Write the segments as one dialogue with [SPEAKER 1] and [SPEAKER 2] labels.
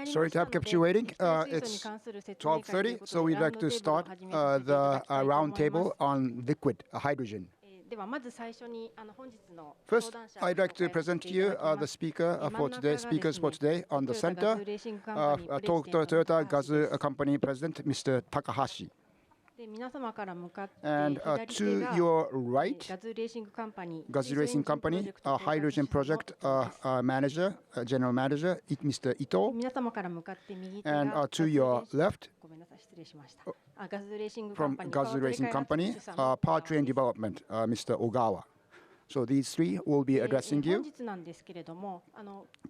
[SPEAKER 1] Sorry to have kept you waiting. It's 12:30, so we'd like to start the roundtable on liquid hydrogen. First, I'd like to present to you the speakers for today. On the center, Toyota Gazoo Company President, Mr. Takahashi. And to your right, Gazoo Racing Company, Hydrogen Project Manager, General Manager, Mr. Ito. And to your left, from Gazoo Racing Company, Powertrain Development, Mr. Ogawa. So these three will be addressing you.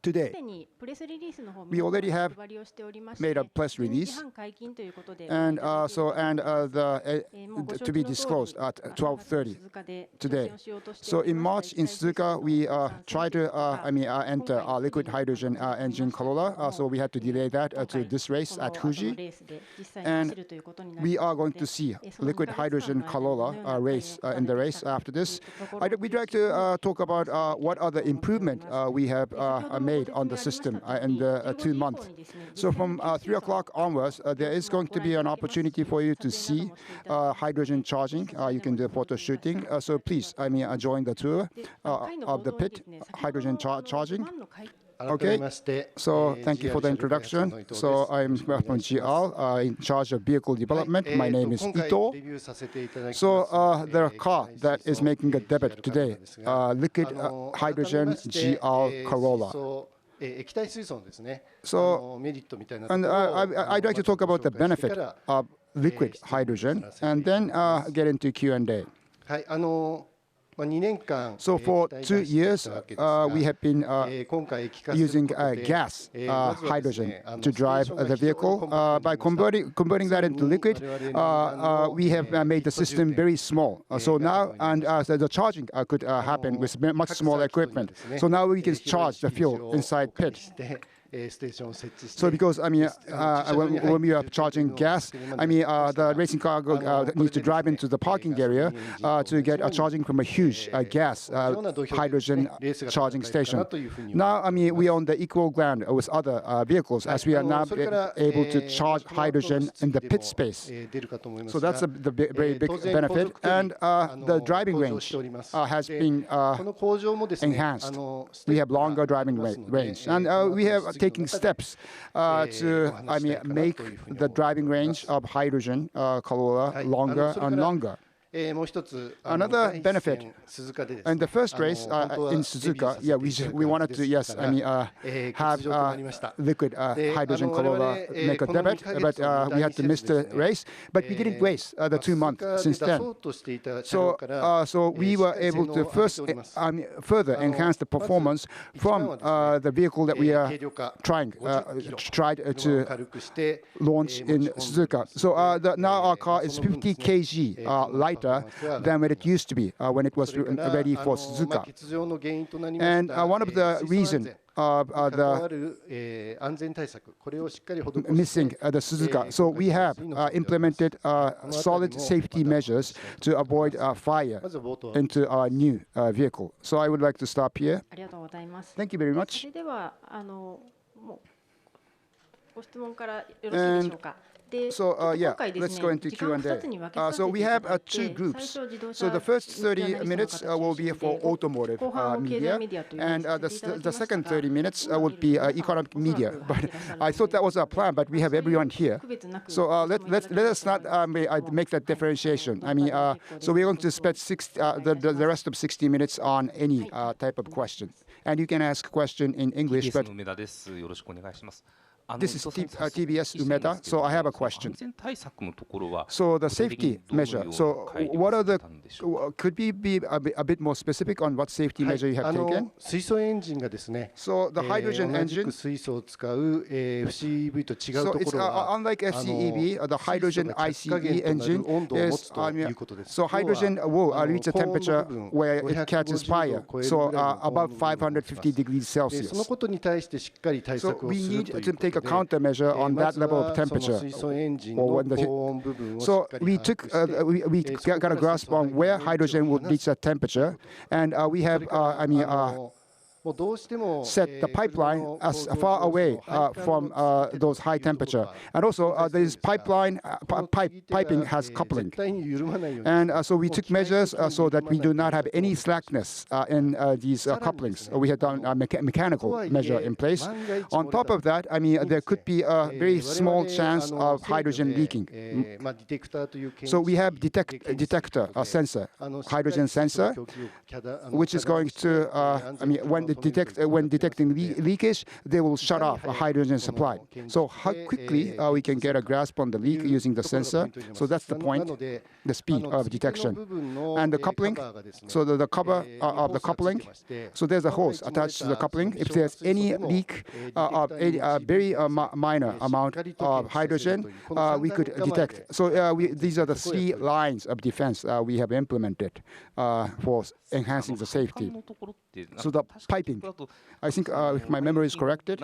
[SPEAKER 1] Today, we already have made a press release, and to be disclosed at 12:30 today. So in March in Suzuka, we tried to enter our liquid hydrogen engine Corolla. So we had to delay that to this race at Fuji, and we are going to see liquid hydrogen Corolla race in the race after this. We'd like to talk about what are the improvements we have made on the system in the 2 months. So from 3 o'clock onwards, there is going to be an opportunity for you to see hydrogen charging. You can do photo shooting. So please, join the tour of the pit hydrogen charging. Okay, so thank you for the introduction. So I'm from GL, in charge of vehicle development. My name is Ito. So the car that is making a debut today, liquid hydrogen GL Corolla. So, and I'd like to talk about the benefit of liquid hydrogen and then get into Q&A. So for 2 years, we have been using gas hydrogen to drive the vehicle. By converting that into liquid, we have made the system very small. So now, and the charging could happen with much smaller equipment. So now we can charge the fuel inside pit. So because when we are charging gas, the racing car needs to drive into the parking area to get charging from a huge gas hydrogen charging station. Now we are on the equal ground with other vehicles as we are now able to charge hydrogen in the pit space. So that's the very big benefit, and the driving range has been enhanced. We have longer driving range, and we have taking steps to make the driving range of hydrogen Corolla longer and longer. Another benefit, in the first race in Suzuka, we wanted to have liquid hydrogen Corolla make a debut, but we had to miss the race. But we didn't race the 2 months since then. So we were able to first further enhance the performance from the vehicle that we are tried to launch in Suzuka. So now our car is 50 kg lighter than what it used to be when it was ready for Suzuka. And one of the reasons missing the Suzuka. So we have implemented solid safety measures to avoid fire into our new vehicle. So I would like to stop here. Thank you very much. And so let's go into Q&A. So we have 2 groups. So the first 30 minutes will be for automotive media, and the second 30 minutes would be economic media. But I thought that was our plan, but we have everyone here. So let us not make that differentiation. So we're going to spend the rest of 60 minutes on any type of question, and you can ask a question in English. But this is TBS Umeda, so I have a question. So the safety measure, so what are the, could we be a bit more specific on what safety measure you have taken? So the hydrogen engine, so it's unlike FCEV, the hydrogen ICE engine is, so hydrogen will reach a temperature where it catches fire, so above 550 degrees Celsius. So we need to take a countermeasure on that level of temperature. So we got a grasp on where hydrogen would reach that temperature, and we have set the pipeline as far away from those high temperature. And also, this pipeline piping has coupling. And so we took measures so that we do not have any slackness in these couplings. We had done a mechanical measure in place. On top of that, I mean, there could be a very small chance of hydrogen leaking. So we have detector, a sensor, hydrogen sensor, which is going to, I mean, when detecting leakage, they will shut off a hydrogen supply. So how quickly we can get a grasp on the leak using the sensor. So that's the point, the speed of detection. And the coupling, so the cover of the coupling, so there's a hose attached to the coupling. If there's any leak of a very minor amount of hydrogen, we could detect. So these are the 3 lines of defense we have implemented for enhancing the safety. So the piping, I think if my memory is corrected,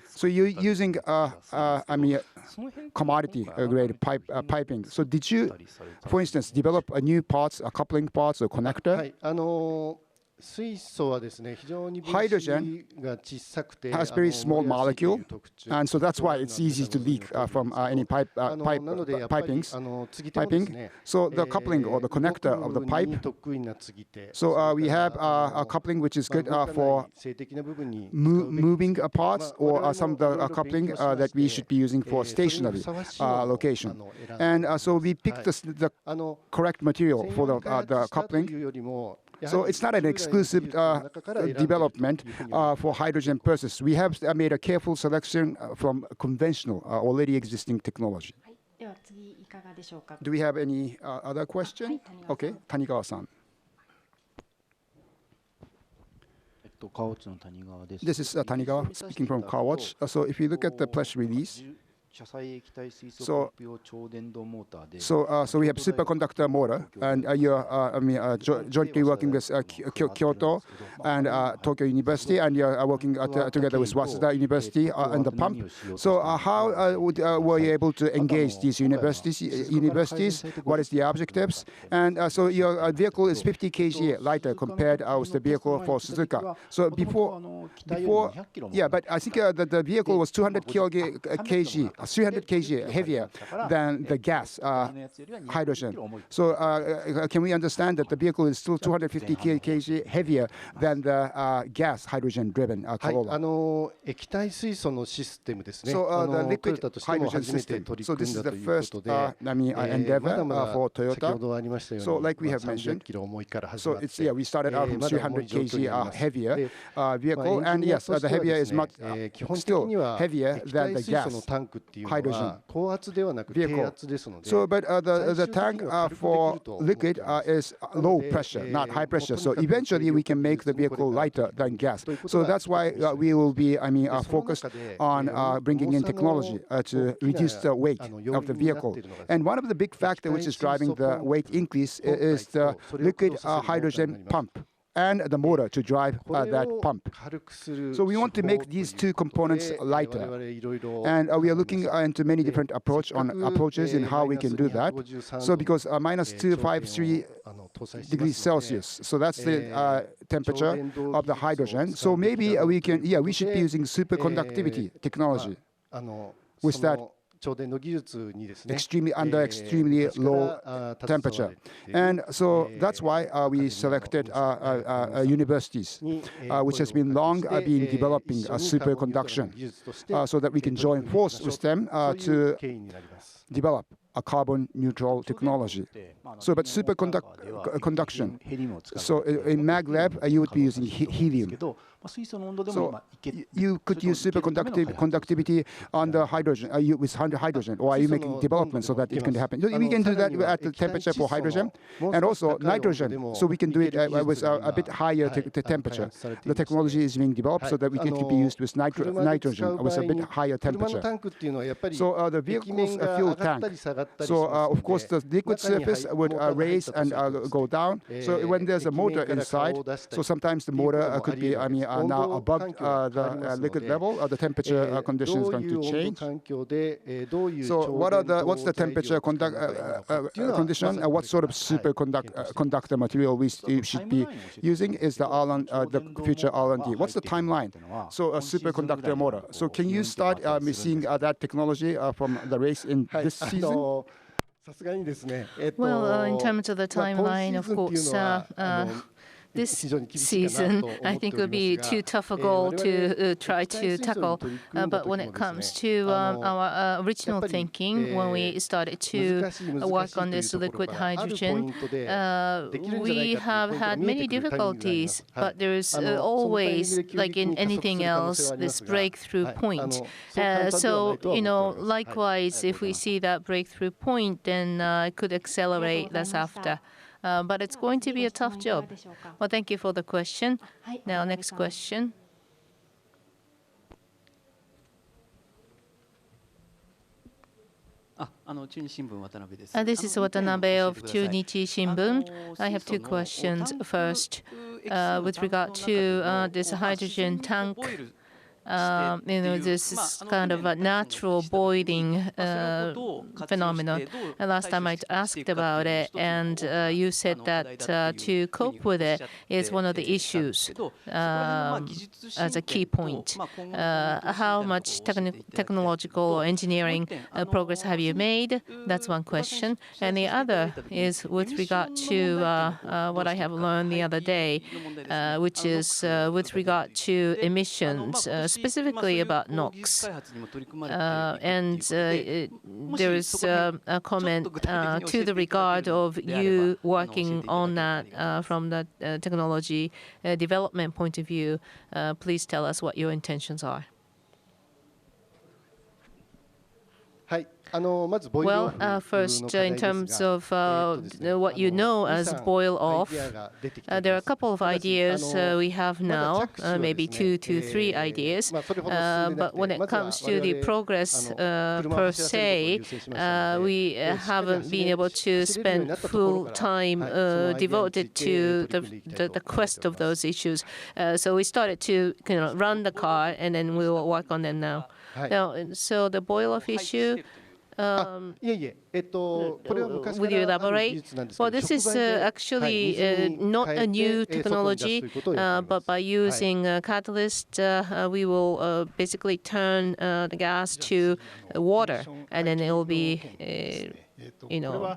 [SPEAKER 1] so you're using I mean, commodity grade piping. So did you, for instance, develop a new parts, coupling parts or connector? Hydrogen has very small molecule, and so that's why it's easy to leak from any piping. So the coupling or the connector of the pipe. So we have a coupling which is good for moving parts, or some of the coupling that we should be using for stationary location. And so we picked the correct material for the coupling. So it's not an exclusive development for hydrogen purposes. We have made a careful selection from conventional, already existing technology. Do we have any other question? Okay, Tanigawa-san. This is Tanigawa speaking from Car Watch. So if you look at the press release, so we have superconductor motor, and you're jointly working with Kyoto and Tokyo University, and you're working together with Waseda University and the pump. So how were you able to engage these universities? What is the objectives? And so your vehicle is 50 kg lighter compared with the vehicle for Suzuka. So before, yeah, but I think the vehicle was 200 kg. 300 kg heavier than the gas hydrogen. So can we understand that the vehicle is still 250 kg heavier than the gas hydrogen-driven Corolla? So the liquid hydrogen system. So this is the first endeavor for Toyota. So like we have mentioned, so it's we started out from 300 kg heavier vehicle, and yes, the heavier is much still heavier than the gas hydrogen vehicle. So, but the tank for liquid is low pressure, not high pressure. So eventually we can make the vehicle lighter than gas. So that's why we will be, focused on bringing in technology to reduce the weight of the vehicle. And one of the big factors which is driving the weight increase is the liquid hydrogen pump and the motor to drive that pump. So we want to make these 2 components lighter. And we are looking into many different approaches in how we can do that. So because minus 253 degrees Celsius, so that's the temperature of the hydrogen. So maybe we can, we should be using superconductivity technology with that extremely low temperature. And so that's why we selected universities, which has been long been developing superconduction, so that we can join force with them to develop a carbon neutral technology. So, but superconduction. So in MagLab, you would be using helium. So you could use superconductivity on the hydrogen, with hydrogen, or are you making development so that it can happen? So we can do that at the temperature for hydrogen, and also nitrogen. So we can do it with a bit higher temperature. The technology is being developed so that we can be used with nitrogen with a bit higher temperature. So the vehicle's fuel tank. So of course the liquid surface would raise and go down. So when there's a motor inside, so sometimes the motor could be now above the liquid level, the temperature condition is going to change. So what's the temperature condition? What sort of superconductor material we should be using is the future R&D. What's the timeline? So a superconductor motor. So can you start seeing that technology from the race in this season?
[SPEAKER 2] Well, in terms of the timeline, of course, this season, I think it would be too tough a goal to try to tackle. But when it comes to our original thinking, when we started to work on this liquid hydrogen, we have had many difficulties, but there is always, like in anything else, this breakthrough point. So, likewise, if we see that breakthrough point, then it could accelerate this after. But it's going to be a tough job. Well, thank you for the question. Now, next question. This is Watanabe of Chunichi Shimbun. I have two questions. First, with regard to this hydrogen tank. This is kind of a natural boiling phenomenon. Last time I asked about it, and you said that to cope with it is one of the issues as a key point. How much technological or engineering progress have you made? That's one question. And the other is with regard to what I have learned the other day, which is with regard to emissions, specifically about NOx. And there is a comment to the regard of you working on that from the technology development point of view. Please tell us what your intentions are. Well, first, in terms of what you know as boil off, there are a couple of ideas we have now, maybe 2 to 3 ideas. But when it comes to the progress per se, we haven't been able to spend full time devoted to the quest of those issues. So we started to run the car, and then we will work on it now. So the boil off issue. Will you elaborate? Well, this is actually not a new technology, but by using a catalyst, we will basically turn the gas to water, and then it will be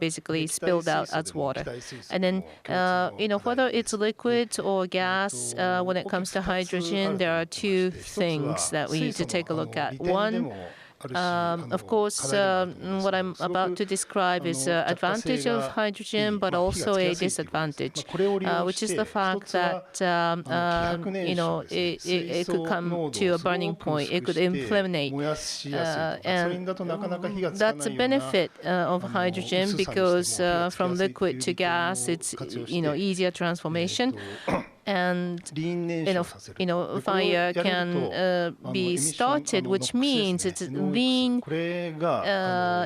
[SPEAKER 2] basically spilled out as water. And then, whether it's liquid or gas, when it comes to hydrogen, there are 2 things that we need to take a look at. One, of course, what I'm about to describe is an advantage of hydrogen, but also a disadvantage, which is the fact that it could come to a burning point. It could inflammate, and that's a benefit of hydrogen because from liquid to gas, it's easier transformation. And fire can be started, which means it's lean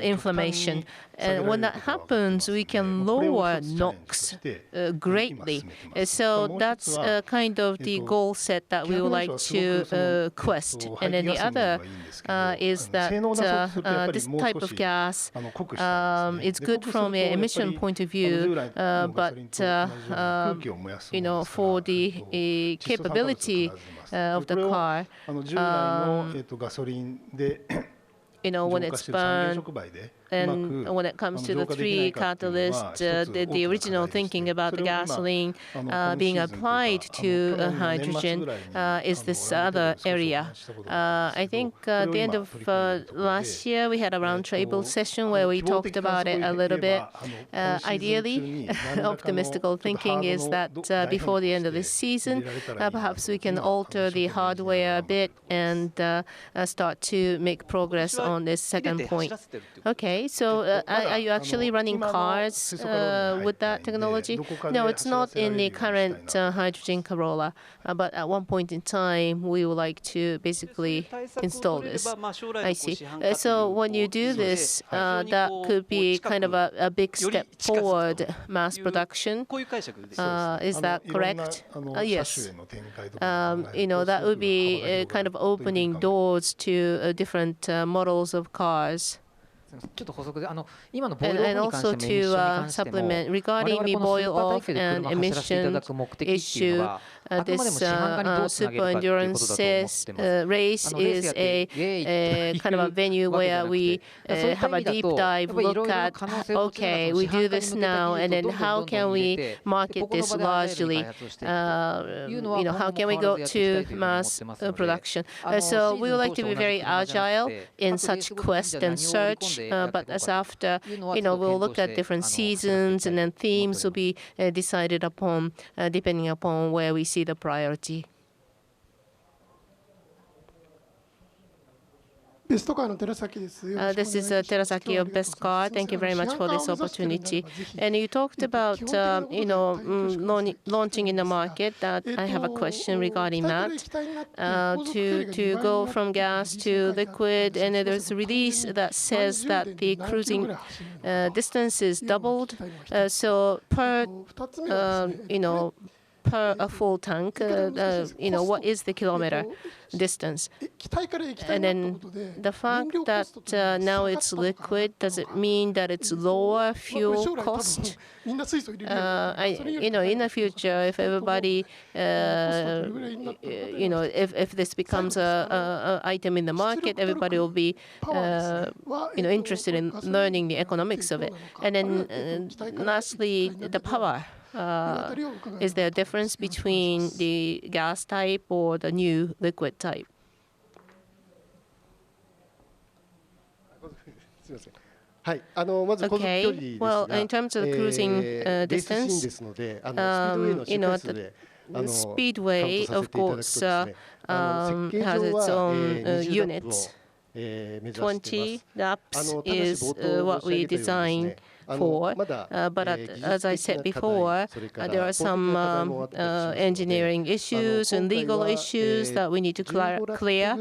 [SPEAKER 2] inflammation. And when that happens, we can lower NOx greatly. So that's kind of the goal set that we would like to quest. And then the other is that this type of gas is good from an emission point of view, but for the capability of the car, when it's burned, and when it comes to the 3 catalysts, the original thinking about the gasoline being applied to hydrogen is this other area. I think at the end of last year, we had a roundtable session where we talked about it a little bit. Ideally, optimistical thinking is that before the end of this season, perhaps we can alter the hardware a bit and start to make progress on this second point. Okay. Okay, so are you actually running cars with that technology? No, it's not in the current hydrogen Corolla, but at one point in time, we would like to basically install this. I see. So when you do this, that could be kind of a big step forward mass production. Is that correct? Yes. That would be kind of opening doors to different models of cars. And also to supplement regarding the boil off and emission issue, this super endurance race is a kind of a venue where we have a deep dive look at, okay, we do this now, and then how can we market this largely? How can we go to mass production? So we would like to be very agile in such quest and search, but as after, we'll look at different seasons, and then themes will be decided upon depending upon where we see the priority. This is Terasaki of Best Car. Thank you very much for this opportunity. And you talked about, launching in the market. That I have a question regarding that. To go from gas to liquid, and there's a release that says that the cruising distance is doubled. So per a full tank, what is the kilometer distance? And then the fact that now it's liquid, does it mean that it's lower fuel cost? In the future, if everybody, if this becomes a item in the market, everybody will be, interested in learning the economics of it. And then lastly, the power. Is there a difference between the gas type or the new liquid type? Okay, well, in terms of the cruising distance, the speedway, of course, has its own units. 20 laps is what we design for, but as I said before, there are some engineering issues and legal issues that we need to clear.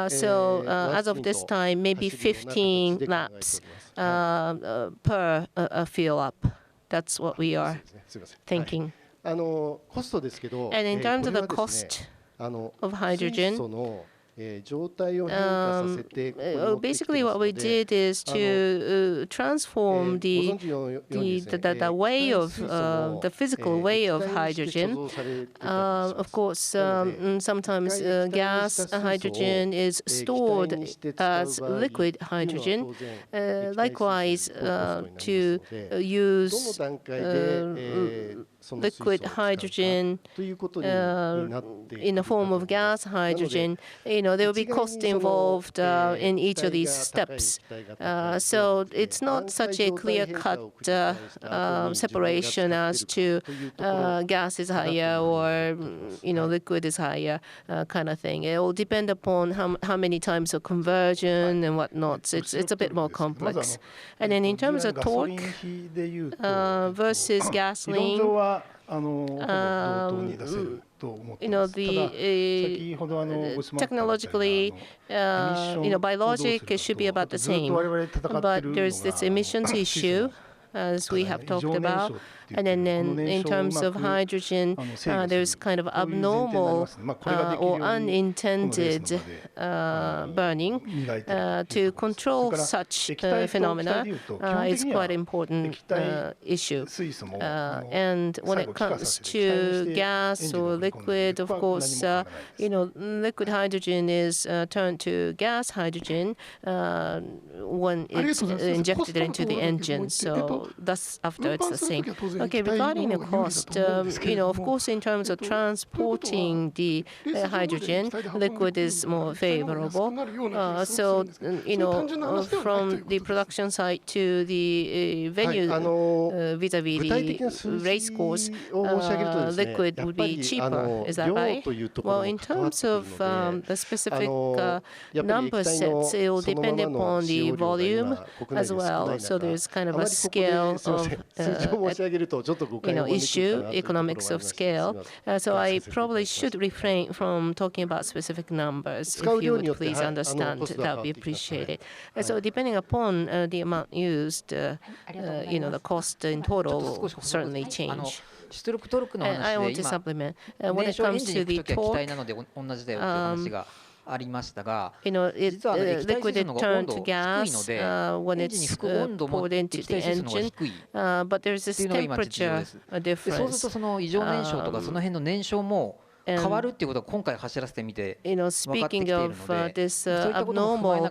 [SPEAKER 2] So as of this time, maybe 15 laps per fill up. That's what we are thinking. And in terms of the cost of hydrogen, basically what we did is to transform the way of the physical way of hydrogen. Of course, sometimes gas hydrogen is stored as liquid hydrogen. Likewise, to use liquid hydrogen in the form of gas hydrogen, there will be cost involved in each of these steps. So it's not such a clear-cut separation as to gas is higher or liquid is higher kind of thing. It will depend upon how many times of conversion and whatnot. It's a bit more complex. And then in terms of torque versus gasoline, technologically, by logic, it should be about the same. But there's this emissions issue, as we have talked about. And then in terms of hydrogen, there's kind of abnormal or unintended burning. To control such phenomena is quite an important issue. And when it comes to gas or liquid, of course, liquid hydrogen is turned to gas hydrogen when it's injected into the engine. So thus after it's the same. Okay, regarding the cost, of course, in terms of transporting the hydrogen, liquid is more favorable. So, from the production site to the venue vis-a-vis the race course, liquid would be cheaper. Is that right? Well, in terms of the specific number sets, it will depend upon the volume as well. So there's kind of a scale of issue, economics of scale. So I probably should refrain from talking about specific numbers. If you would please understand, that would be appreciated. So depending upon the amount used, the cost in total will certainly change. And I want to supplement. When it comes to the torque, liquid is turned to gas when it's poured into the engine, but there's this temperature difference. Speaking of this abnormal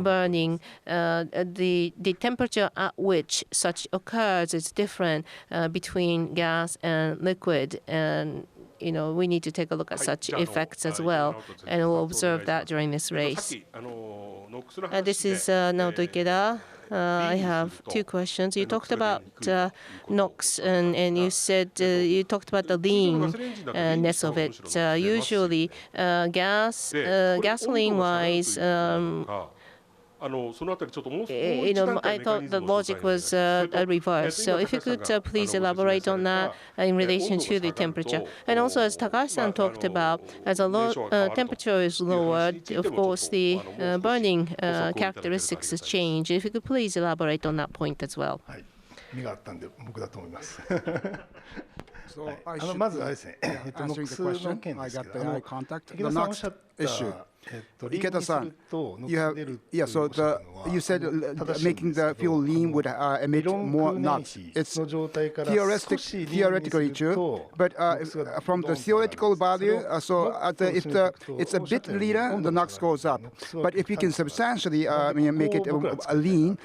[SPEAKER 2] burning, the temperature at which such occurs is different between gas and liquid, and we need to take a look at such effects as well, and we'll observe that during this race. This is Naoto Ikeda. I have two questions. You talked about NOx, and you said you talked about the leanness of it. Usually, gasoline-wise, I thought the logic was reversed. So if you could please elaborate on that in relation to the temperature. And also, as Takahashi-san talked about, as a temperature is lowered, of course, the burning characteristics change. If you could please elaborate on that point as well.
[SPEAKER 1] So I should answering the question. I got the eye contact. The NOx issue. Ikeda-san, you said making the fuel lean would emit more NOx. It's theoretically true, but from the theoretical value, if it's a bit leaner, the NOx goes up. But if you can substantially make it lean,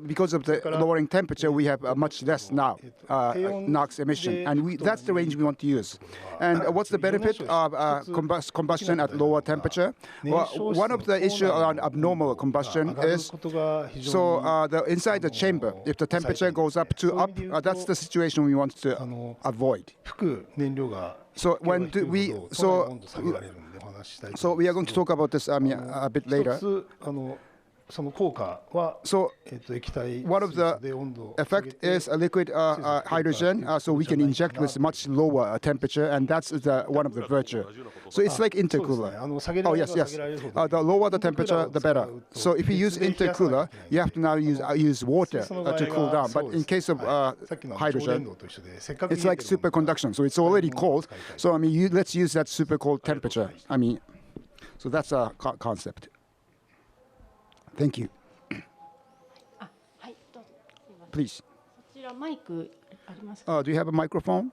[SPEAKER 1] because of the lowering temperature, we have much less now NOx emission, and that's the range we want to use. And what's the benefit of combustion at lower temperature? Well, one of the issues around abnormal combustion is inside the chamber, if the temperature goes up, that's the situation we want to avoid. So we are going to talk about this a bit later. So one of the effect is a liquid hydrogen, so we can inject with much lower temperature, and that's one of the virtue. So it's like intercooler. Oh yes. The lower the temperature, the better. So if you use intercooler, you have to now use water to cool down. But in case of hydrogen, it's like superconduction. So it's already cold. So let's use that super cold temperature. So that's a concept. Thank you. Please. Do you have a microphone?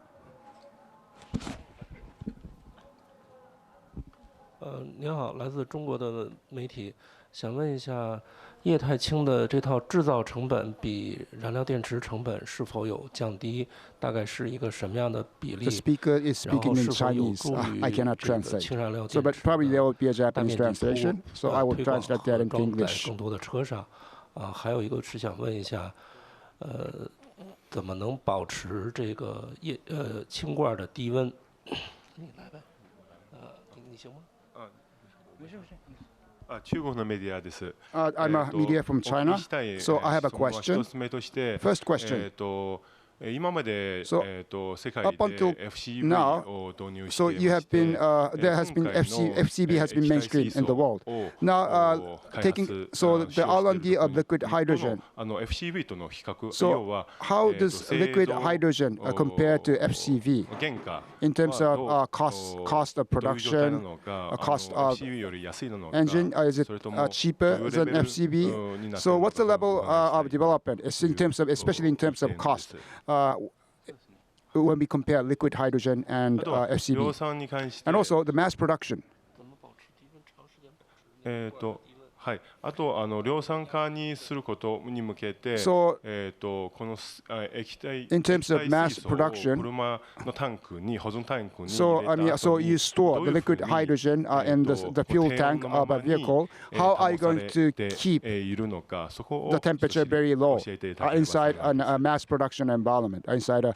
[SPEAKER 3] 您好，来自中国的媒体，想问一下，液态氢的这套制造成本比燃料电池成本是否有降低？大概是一个什么样的比例？
[SPEAKER 1] The speaker is speaking in Chinese. I cannot translate. So, but probably there will be a Japanese translation. So I will translate that into English.
[SPEAKER 3] 更多的车上，还有一个是想问一下，怎么能保持这个氢罐的低温？你来呗，你行吗？没事。
[SPEAKER 1] I'm a media from China, so I have a question. First question. So up until now, so you have been there has been FCB has been mainstream in the world. Now the R&D of liquid hydrogen. So how does liquid hydrogen compare to FCV in terms of cost of production, cost of engine? Is it cheaper than FCV? So what's the level of development? Especially in terms of cost. When we compare liquid hydrogen and FCV, and also the mass production.
[SPEAKER 4] はい、あと量産化にすることに向けて、
[SPEAKER 1] So
[SPEAKER 4] この液体
[SPEAKER 1] in terms of mass
[SPEAKER 4] 水素を
[SPEAKER 1] production,
[SPEAKER 4] 車のタンクに保存タンクに
[SPEAKER 1] so
[SPEAKER 4] 入れた
[SPEAKER 1] so
[SPEAKER 4] 後
[SPEAKER 1] you
[SPEAKER 4] に
[SPEAKER 1] store
[SPEAKER 4] どう
[SPEAKER 1] the
[SPEAKER 4] いうふう
[SPEAKER 1] liquid
[SPEAKER 4] に
[SPEAKER 1] hydrogen in the fuel
[SPEAKER 4] 低
[SPEAKER 1] tank
[SPEAKER 4] 温のま
[SPEAKER 1] of a
[SPEAKER 4] まに
[SPEAKER 1] vehicle. How are you
[SPEAKER 4] 保
[SPEAKER 1] going
[SPEAKER 4] さ
[SPEAKER 1] to
[SPEAKER 4] れて
[SPEAKER 1] keep
[SPEAKER 4] いるのか、そこを
[SPEAKER 1] the temperature very low
[SPEAKER 4] 教えていただければ
[SPEAKER 1] inside
[SPEAKER 4] 幸いです。
[SPEAKER 1] a mass production environment, inside a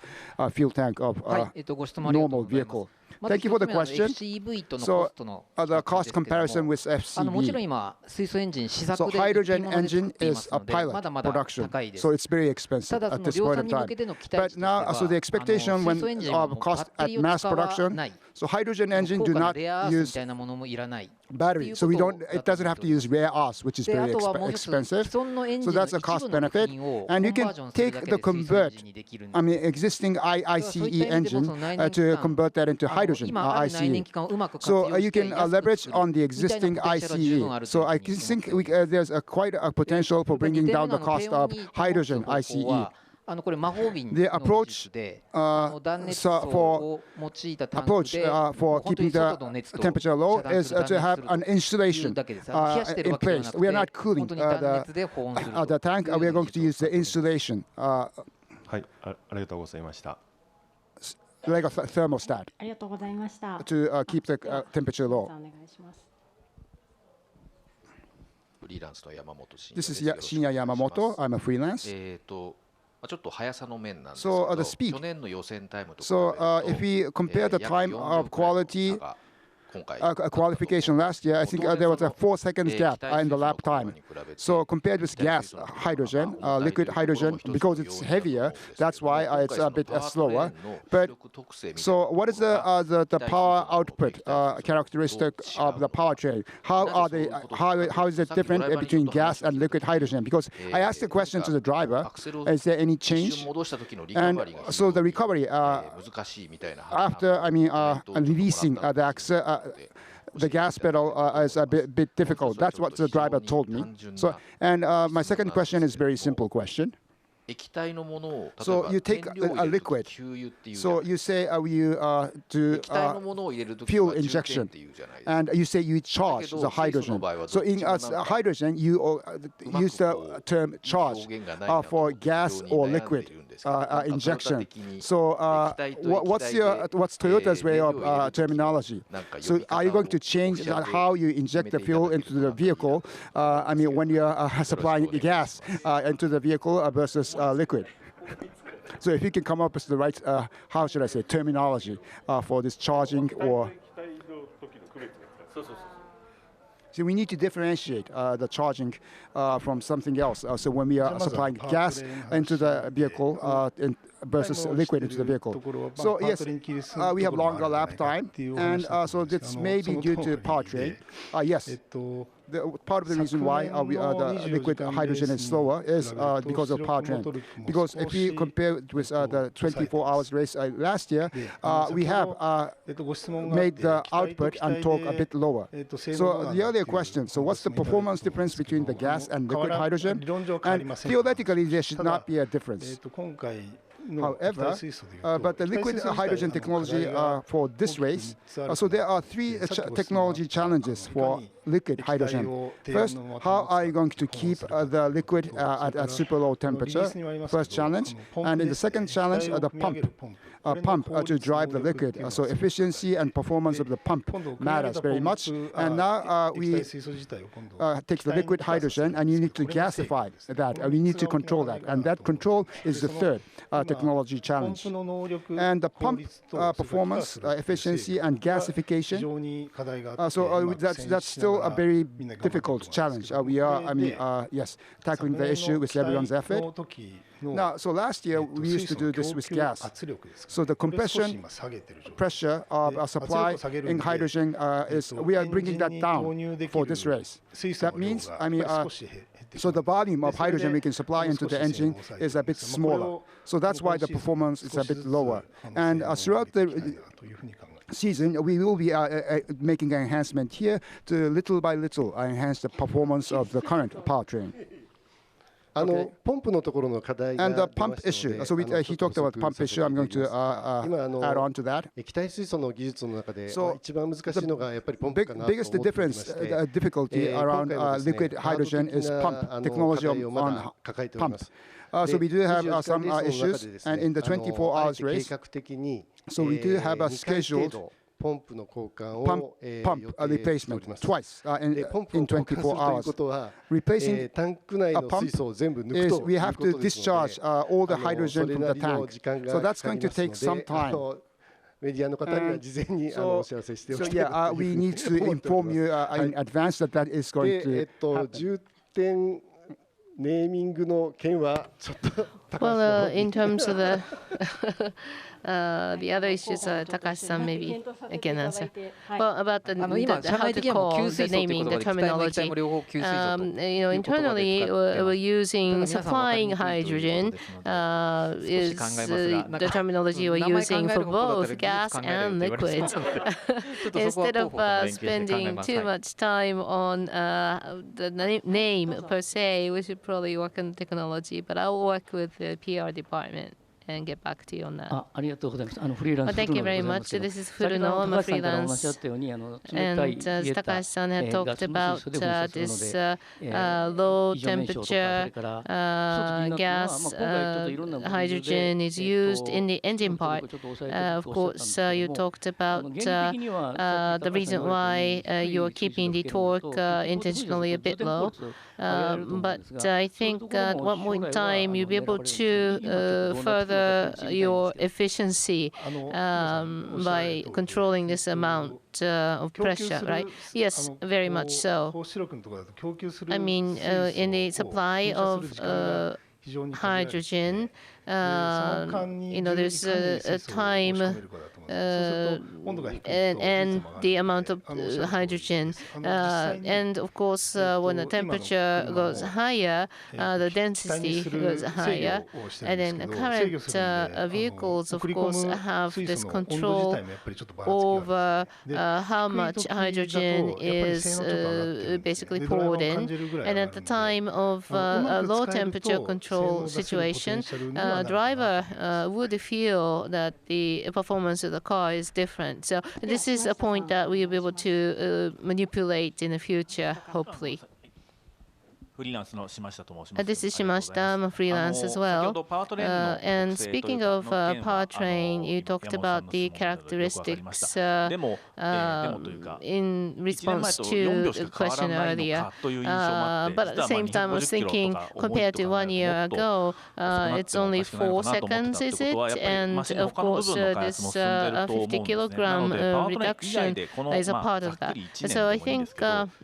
[SPEAKER 1] fuel tank of
[SPEAKER 5] はい、ご質問ありがとう
[SPEAKER 1] normal
[SPEAKER 5] ございます。
[SPEAKER 1] vehicle? Thank you for the question.
[SPEAKER 5] FCEV とのコ
[SPEAKER 1] So
[SPEAKER 5] ストの
[SPEAKER 1] the cost comparison with
[SPEAKER 5] もちろん
[SPEAKER 1] FCV.
[SPEAKER 5] 今水素エンジン試
[SPEAKER 1] So
[SPEAKER 5] 作で
[SPEAKER 1] hydrogen
[SPEAKER 5] 一品物で作っ
[SPEAKER 1] engine
[SPEAKER 5] ていま
[SPEAKER 1] is
[SPEAKER 5] す
[SPEAKER 1] a
[SPEAKER 5] のでま
[SPEAKER 1] pilot
[SPEAKER 5] だまだ
[SPEAKER 1] production,
[SPEAKER 5] 高いです。
[SPEAKER 1] so it's very
[SPEAKER 5] た
[SPEAKER 1] expensive
[SPEAKER 5] だそ
[SPEAKER 1] at
[SPEAKER 5] の
[SPEAKER 1] this
[SPEAKER 5] 量
[SPEAKER 1] point
[SPEAKER 5] 産
[SPEAKER 1] in
[SPEAKER 5] に向
[SPEAKER 1] time.
[SPEAKER 5] けての期待
[SPEAKER 1] But
[SPEAKER 5] 値としては
[SPEAKER 1] now, so the expectation
[SPEAKER 5] 水素
[SPEAKER 1] when
[SPEAKER 5] エンジンは
[SPEAKER 1] of
[SPEAKER 5] もう
[SPEAKER 1] cost
[SPEAKER 5] バッテ
[SPEAKER 1] at
[SPEAKER 5] リーを
[SPEAKER 1] mass
[SPEAKER 5] 使わ
[SPEAKER 1] production,
[SPEAKER 5] ない。
[SPEAKER 1] so hydrogen engine
[SPEAKER 5] 高
[SPEAKER 1] do
[SPEAKER 5] 価な
[SPEAKER 1] not
[SPEAKER 5] レアアースみ
[SPEAKER 1] use
[SPEAKER 5] たいなものもいらない。
[SPEAKER 1] battery, so we don't. It doesn't have to use rare earths, which is
[SPEAKER 5] で、あ
[SPEAKER 1] very
[SPEAKER 5] とはもう一つ、既
[SPEAKER 1] expensive.
[SPEAKER 5] 存のエンジ
[SPEAKER 1] So
[SPEAKER 5] ンの
[SPEAKER 1] that's
[SPEAKER 5] 一
[SPEAKER 1] a cost
[SPEAKER 5] 部の部
[SPEAKER 1] benefit,
[SPEAKER 5] 品を
[SPEAKER 1] and you
[SPEAKER 5] コン
[SPEAKER 1] can
[SPEAKER 5] バージョンする
[SPEAKER 1] take
[SPEAKER 5] だ
[SPEAKER 1] the
[SPEAKER 5] けで水素エン
[SPEAKER 1] convert.
[SPEAKER 5] ジンにできるん
[SPEAKER 1] I
[SPEAKER 5] で
[SPEAKER 1] mean, existing ICE
[SPEAKER 5] そういった意味でもその
[SPEAKER 1] engine
[SPEAKER 5] 内燃機
[SPEAKER 1] to
[SPEAKER 5] 関
[SPEAKER 1] convert that into hydrogen
[SPEAKER 5] 今ある内燃
[SPEAKER 1] ICE.
[SPEAKER 5] 機関をうまく活
[SPEAKER 1] So
[SPEAKER 5] 用
[SPEAKER 1] you
[SPEAKER 5] して
[SPEAKER 1] can
[SPEAKER 5] 安く
[SPEAKER 1] leverage
[SPEAKER 5] 作る
[SPEAKER 1] on the
[SPEAKER 5] みたいな
[SPEAKER 1] existing
[SPEAKER 5] ポテンシャルは十分あ
[SPEAKER 1] ICE.
[SPEAKER 5] ると
[SPEAKER 1] So
[SPEAKER 5] いうふう
[SPEAKER 1] I
[SPEAKER 5] に思って
[SPEAKER 1] think
[SPEAKER 5] ます。
[SPEAKER 1] there's quite a potential for
[SPEAKER 5] 似
[SPEAKER 1] bringing
[SPEAKER 5] たよう
[SPEAKER 1] down
[SPEAKER 5] な
[SPEAKER 1] the
[SPEAKER 5] の低
[SPEAKER 1] cost
[SPEAKER 5] 温
[SPEAKER 1] of
[SPEAKER 5] に保つ
[SPEAKER 1] hydrogen
[SPEAKER 5] 方法
[SPEAKER 1] ICE.
[SPEAKER 5] はこれ魔法瓶
[SPEAKER 1] The
[SPEAKER 5] の技
[SPEAKER 1] approach
[SPEAKER 5] 術で
[SPEAKER 1] so
[SPEAKER 5] 断熱層
[SPEAKER 1] for
[SPEAKER 5] を用いたタンク
[SPEAKER 1] approach
[SPEAKER 5] で
[SPEAKER 1] for
[SPEAKER 5] 本当
[SPEAKER 1] keeping
[SPEAKER 5] に
[SPEAKER 1] the
[SPEAKER 5] 外の熱と
[SPEAKER 1] temperature low
[SPEAKER 5] 遮断
[SPEAKER 1] is
[SPEAKER 5] する
[SPEAKER 1] to
[SPEAKER 5] 断
[SPEAKER 1] have
[SPEAKER 5] 熱
[SPEAKER 1] an
[SPEAKER 5] するという
[SPEAKER 1] insulation
[SPEAKER 5] だけです。冷やしてる
[SPEAKER 1] in
[SPEAKER 5] わけではな
[SPEAKER 1] place.
[SPEAKER 5] く
[SPEAKER 1] We are
[SPEAKER 5] て
[SPEAKER 1] not cooling
[SPEAKER 5] 本当に断熱で保温する
[SPEAKER 1] the
[SPEAKER 5] と
[SPEAKER 1] tank.
[SPEAKER 5] いう
[SPEAKER 1] We are
[SPEAKER 5] ような
[SPEAKER 1] going
[SPEAKER 5] 技
[SPEAKER 1] to
[SPEAKER 5] 術を
[SPEAKER 1] use
[SPEAKER 5] 使って
[SPEAKER 1] the
[SPEAKER 5] います。
[SPEAKER 1] insulation
[SPEAKER 4] はい、ありがとうございました。
[SPEAKER 1] like a thermostat
[SPEAKER 6] ありがとうございました。
[SPEAKER 1] to keep the temperature low.
[SPEAKER 6] お願いします。
[SPEAKER 7] フリーランスの山本慎
[SPEAKER 1] This
[SPEAKER 7] 也
[SPEAKER 1] is
[SPEAKER 7] です。
[SPEAKER 1] 深夜山本. I'm a freelance.
[SPEAKER 7] ちょっと速さの面なんですけ
[SPEAKER 1] So
[SPEAKER 7] ど、
[SPEAKER 1] the speed.
[SPEAKER 7] 去年の予選タイムと比
[SPEAKER 1] So
[SPEAKER 7] べる
[SPEAKER 1] if we compare the
[SPEAKER 7] 約
[SPEAKER 1] time
[SPEAKER 7] 4
[SPEAKER 1] of
[SPEAKER 7] 秒くらいの
[SPEAKER 1] quality
[SPEAKER 7] 差が今回
[SPEAKER 1] qualification last year, I think there was a 4 seconds gap in the lap time. So compared with gas hydrogen, liquid hydrogen, because it's heavier, that's why it's a bit slower. But so what is the power output characteristic of the powertrain? How is it different between gas and liquid hydrogen? Because I asked the question to the driver, is there any change? And so the recovery after releasing the gas pedal is a bit difficult. That's what the driver told me. So, and my second question is a very simple question. So you take a liquid. So you say you do fuel injection, and you say you charge the hydrogen. So in hydrogen, you use the term charge for gas or liquid injection. So what's Toyota's way of terminology? So are you going to change how you inject the fuel into the vehicle? I mean, when you're supplying the gas into the vehicle versus liquid. So if you can come up with the right, how should I say, terminology for this charging or... So we need to differentiate the charging from something else. So when we are supplying gas into the vehicle versus liquid into the vehicle. So yes, we have longer lap time, and so this may be due to powertrain. Yes. Part of the reason why the liquid hydrogen is slower is because of powertrain. Because if we compare it with the 24 hours race last year, we have made the output and torque a bit lower. So the earlier question, so what's the performance difference between the gas and liquid hydrogen? And theoretically, there should not be a difference. However, but the liquid hydrogen technology for this race, so there are 3 technology challenges for liquid hydrogen. First, how are you going to keep the liquid at a super low temperature? First challenge. And in the second challenge, the pump to drive the liquid. So efficiency and performance of the pump matters very much. And now we take the liquid hydrogen and you need to gasify that. We need to control that. And that control is the third technology challenge. And the pump performance, efficiency, and gasification. So that's still a very difficult challenge. We are, tackling the issue with everyone's effort. Now, so last year we used to do this with gas. So the compression pressure of supply in hydrogen we are bringing that down for this race. That means, so the volume of hydrogen we can supply into the engine is a bit smaller. So that's why the performance is a bit lower. And throughout the season, we will be making an enhancement here to little by little enhance the performance of the current powertrain. Okay. And the pump issue. So he talked about pump issue. I'm going to add on to that. So the biggest difficulty around liquid hydrogen is pump technology on pump. So we do have some issues, and in the 24 hours race, so we do have a scheduled pump replacement twice in 24 hours. Replacing a pump is we have to discharge all the hydrogen from the tank. So that's going to take some time. We need to inform you in advance that is going to happen.
[SPEAKER 2] Well, in terms of the other issues, Takashi-san maybe I can answer. Well, about how to call the naming, the terminology. Internally, we're using supplying hydrogen is the terminology we're using for both gas and liquids. Instead of spending too much time on the name per se, we should probably work on technology. But I'll work with the PR department and get back to you on that. Thank you very much. This is Furuno. I'm a freelance. And as Takashi-san had talked about this low temperature gas hydrogen is used in the engine part. Of course, you talked about the reason why you're keeping the torque intentionally a bit low. But I think at one point in time you'll be able to further your efficiency by controlling this amount of pressure, right? Yes, very much so. I mean, in the supply of hydrogen, there's a time and the amount of hydrogen. And of course, when the temperature goes higher, the density goes higher. And then the current vehicles, of course, have this control over how much hydrogen is basically poured in. And at the time of a low temperature control situation, driver would feel that the performance of the car is different. So this is a point that we'll be able to manipulate in the future, hopefully. This is Shimashita. I'm a freelance as well. And speaking of powertrain, you talked about the characteristics in response to the question earlier. But at the same time, I was thinking, compared to 1 year ago, it's only 4 seconds, is it? And of course, this 50-kilogram reduction is a part of that. So I think,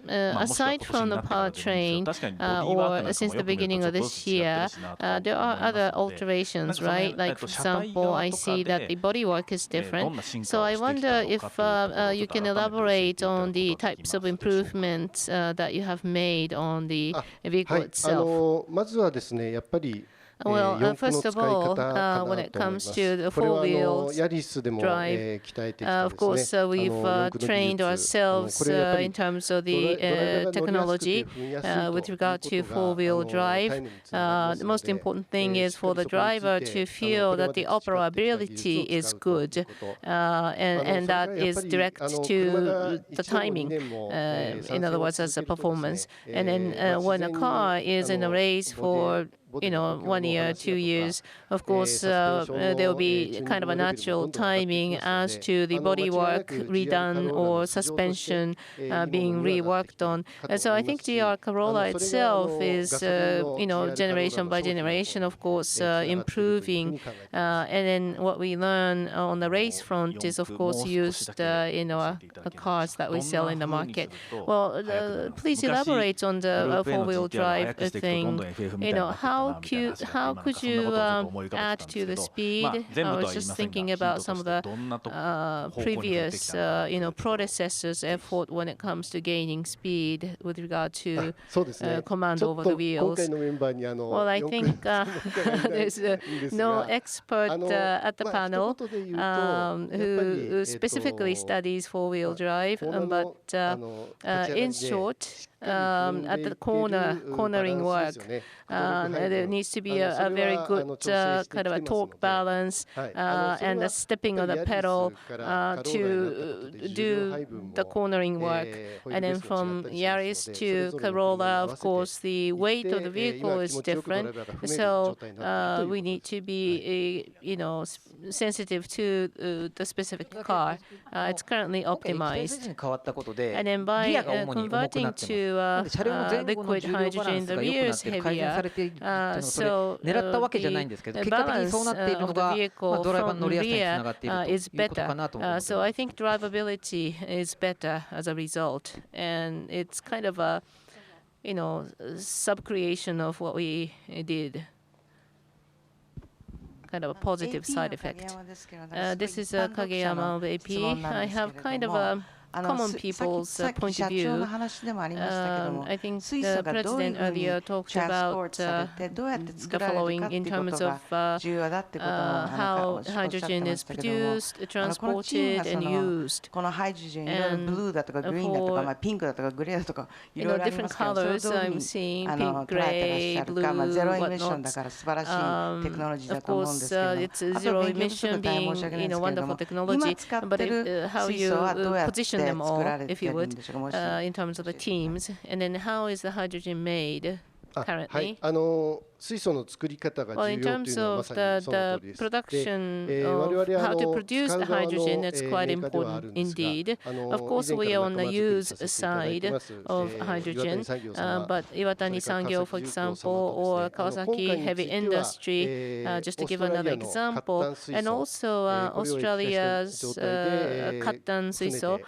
[SPEAKER 2] aside from the powertrain, or since the beginning of this year, there are other alterations, right? Like, for example, I see that the bodywork is different. So I wonder if you can elaborate on the types of improvements that you have made on the vehicle itself. Well, first of all, when it comes to the four-wheel drive, of course, we've trained ourselves in terms of the technology with regard to four-wheel drive. The most important thing is for the driver to feel that the operability is good, and that is direct to the timing, in other words, as a performance. And then when a car is in a race for 1 year, 2 years, of course, there will be kind of a natural timing as to the bodywork redone or suspension being reworked on. And so I think the Corolla itself is, generation by generation, of course, improving. And then what we learn on the race front is, of course, used in our cars that we sell in the market. Well, please elaborate on the four-wheel drive thing. How could you add to the speed? I was just thinking about some of the previous, predecessors' effort when it comes to gaining speed with regard to command over the wheels. Well, I think there's no expert at the panel who specifically studies four-wheel drive, but in short, at the cornering work. There needs to be a very good kind of a torque balance and a stepping of the pedal to do the cornering work. And then from Yaris to Corolla, of course, the weight of the vehicle is different. So we need to be, sensitive to the specific car. It's currently optimized. And then by converting to liquid hydrogen, the rear is heavier. So the balance of the vehicle from rear is better. So I think drivability is better as a result. And it's kind of a, sub-creation of what we did. Kind of a positive side effect. This is Kageyama of AP. I have kind of a common people's point of view. I think the president earlier talked about the following in terms of how hydrogen is produced, transported, and used. And for different colors, I'm seeing pink, gray, blue, whatnot. Of course, it's zero emission being wonderful technology, but how you position them all, if you would, in terms of the teams, and then how is the hydrogen made currently? Well, in terms of the production of how to produce the hydrogen, that's quite important indeed. Of course, we are on the use side of hydrogen, but Iwatani Sangyo, for example, or Kawasaki Heavy Industry, just to give another example, and also Australia's Kattan Suiso,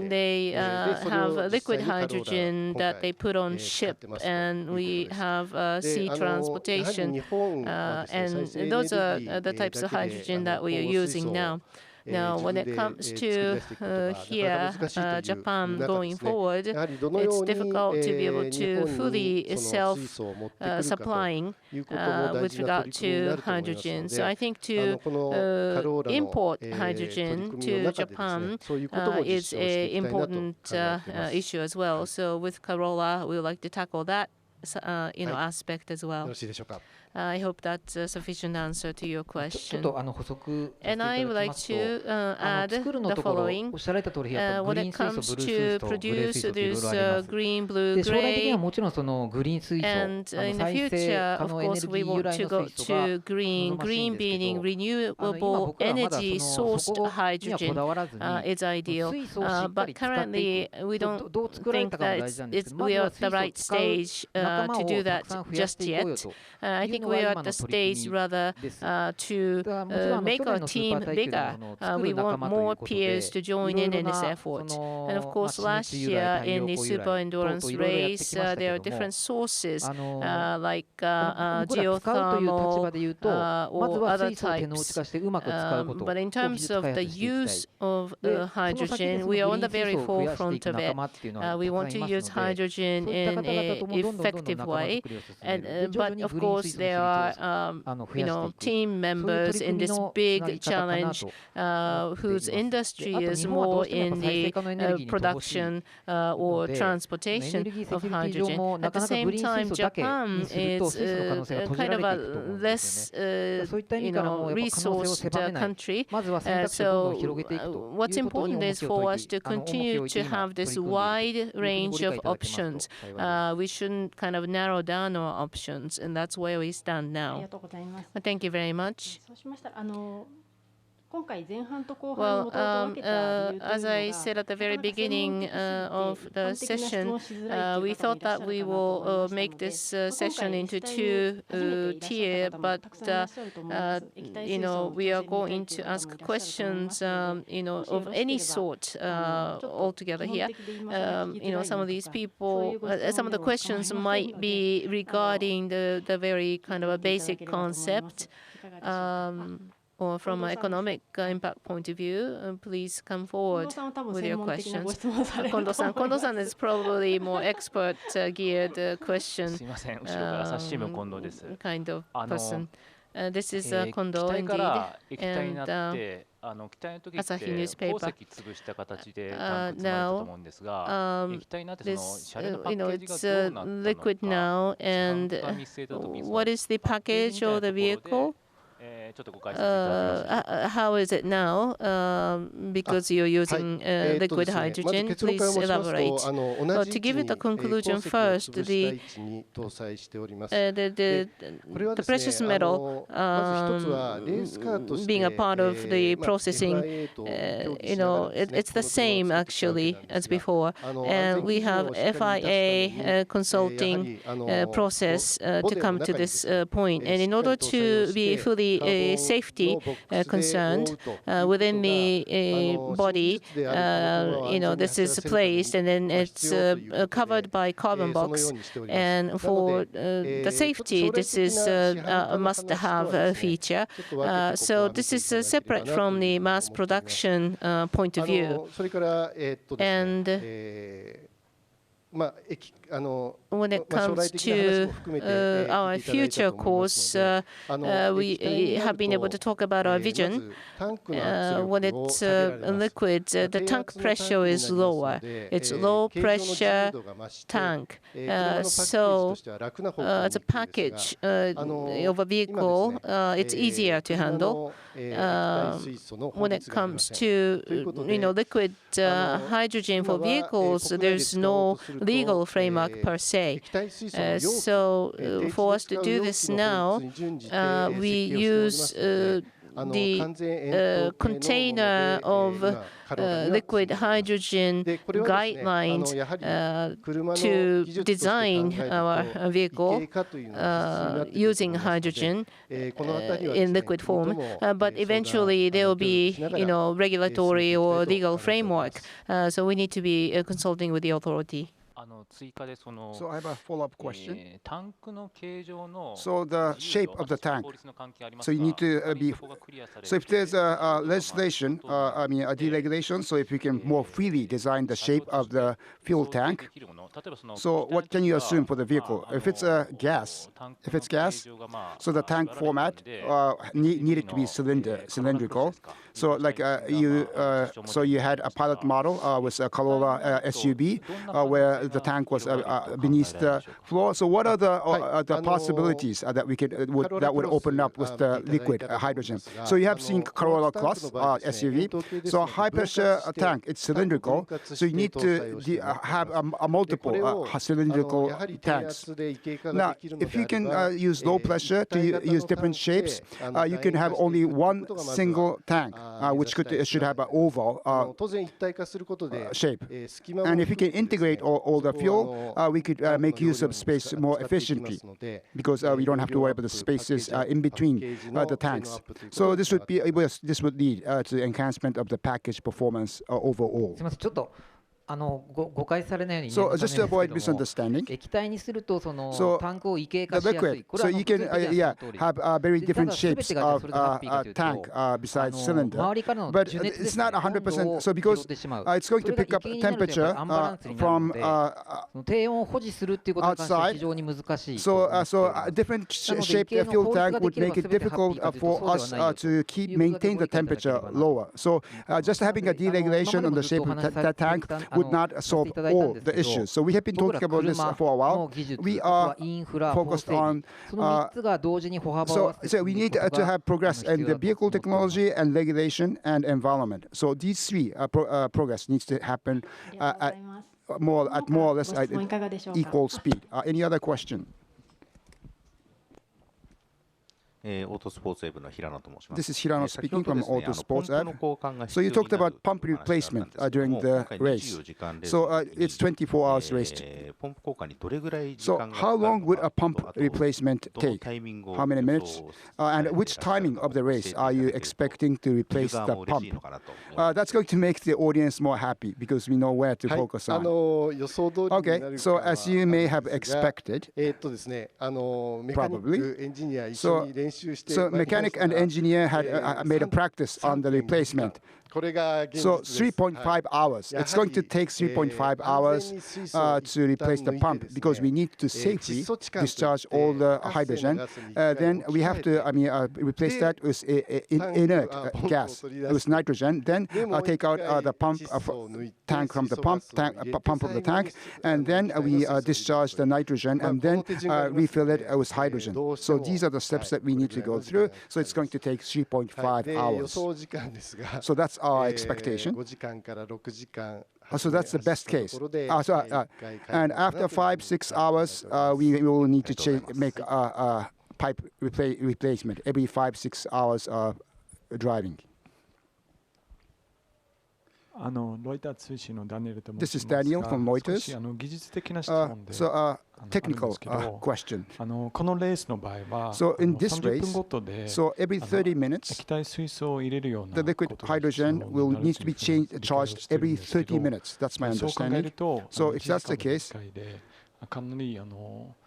[SPEAKER 2] they have liquid hydrogen that they put on ship, and we have sea transportation, and those are the types of hydrogen that we are using now. Now, when it comes to here, Japan going forward, it's difficult to be able to fully self-supplying with regard to hydrogen. So I think to import hydrogen to Japan is an important issue as well. So with Corolla, we would like to tackle that aspect as well. I hope that's a sufficient answer to your question. And I would like to add the following. When it comes to produce, there's green, blue, gray, and in the future, of course, we want to go to green. Green being renewable energy sourced hydrogen is ideal. But currently, we don't think that we are at the right stage to do that just yet. I think we are at the stage rather to make our team bigger. We want more peers to join in this effort. And of course, last year in the super endurance race, there are different sources like geothermal or other types. But in terms of the use of hydrogen, we are on the very forefront of it. We want to use hydrogen in an effective way. But of course, there are team members in this big challenge whose industry is more in the production or transportation of hydrogen. At the same time, Japan is kind of a less resourced country. So what's important is for us to continue to have this wide range of options. We shouldn't kind of narrow down our options, and that's where we stand now. Thank you very much. Well, as I said at the very beginning of the session, we thought that we will make this session into two tiers, but we are going to ask questions, of any sort altogether here. Some of these people, some of the questions might be regarding the very kind of a basic concept. Or from an economic impact point of view, please come forward with your questions. Kondo-san is probably more expert-geared question kind of person. This is Kondo indeed. And Asahi newspaper. Now, this, it's liquid now, and what is the package of the vehicle? How is it now? Because you're using liquid hydrogen, please elaborate. Well, to give it a conclusion first, the precious metal being a part of the processing, it's the same actually as before. And we have FIA consulting process to come to this point. And in order to be fully safety concerned within the body, this is placed and then it's covered by carbon box. And for the safety, this is a must-have feature. So this is separate from the mass production point of view. And when it comes to our future course, we have been able to talk about our vision. When it's liquid, the tank pressure is lower. It's low pressure tank. So as a package of a vehicle, it's easier to handle. When it comes to liquid hydrogen for vehicles, there's no legal framework per se. So for us to do this now, we use the container of liquid hydrogen guidelines to design our vehicle using hydrogen in liquid form. But eventually there will be, regulatory or legal framework. So we need to be consulting with the authority.
[SPEAKER 1] So I have a follow-up question. So the shape of the tank. So you need to be. So if there's a legislation, a deregulation, so if you can more freely design the shape of the fuel tank. So what can you assume for the vehicle? If it's gas, so the tank format needed to be cylindrical. So like so you had a pilot model with a Corolla SUV where the tank was beneath the floor. So what are the possibilities that we would open up with the liquid hydrogen? So you have seen Corolla Plus SUV. So high pressure tank, it's cylindrical. So you need to have a multiple cylindrical tanks. Now, if you can use low pressure to use different shapes, you can have only one single tank, which should have an oval shape. And if you can integrate all the fuel, we could make use of space more efficiently because we don't have to worry about the spaces in between the tanks. So this would lead to enhancement of the package performance overall. So just to avoid misunderstanding, so the liquid, so you can have very different shapes of tank besides cylinder, but it's not 100%. So because it's going to pick up temperature from outside, so a different shaped fuel tank would make it difficult for us to maintain the temperature lower. So just having a deregulation on the shape of the tank would not solve all the issues. So we have been talking about this for a while. We are focused on, so we need to have progress in the vehicle technology and regulation and environment. So these three progress needs to happen at more or less equal speed. Any other question? This is Hirano speaking from Auto Sports App. So you talked about pump replacement during the race. So it's 24 hours race. So how long would a pump replacement take? How many minutes? And which timing of the race are you expecting to replace the pump? That's going to make the audience more happy because we know where to focus on. Okay, so as you may have expected, probably. So mechanic and engineer had made a practice on the replacement. So 3.5 hours. It's going to take 3.5 hours to replace the pump because we need to safely discharge all the hydrogen. Then we have to replace that with inert gas, with nitrogen. Then take out the pump tank from the pump of the tank, and then we discharge the nitrogen and then refill it with hydrogen. So these are the steps that we need to go through. So it's going to take 3.5 hours. So that's our expectation. So that's the best case. And after 5-6 hours, we will need to make a pipe replacement every 5-6 hours of driving. This is Daniel from Reuters. So technical question. So in this race, so every 30 minutes, the liquid hydrogen will need to be charged every 30 minutes. That's my understanding. So if that's the case,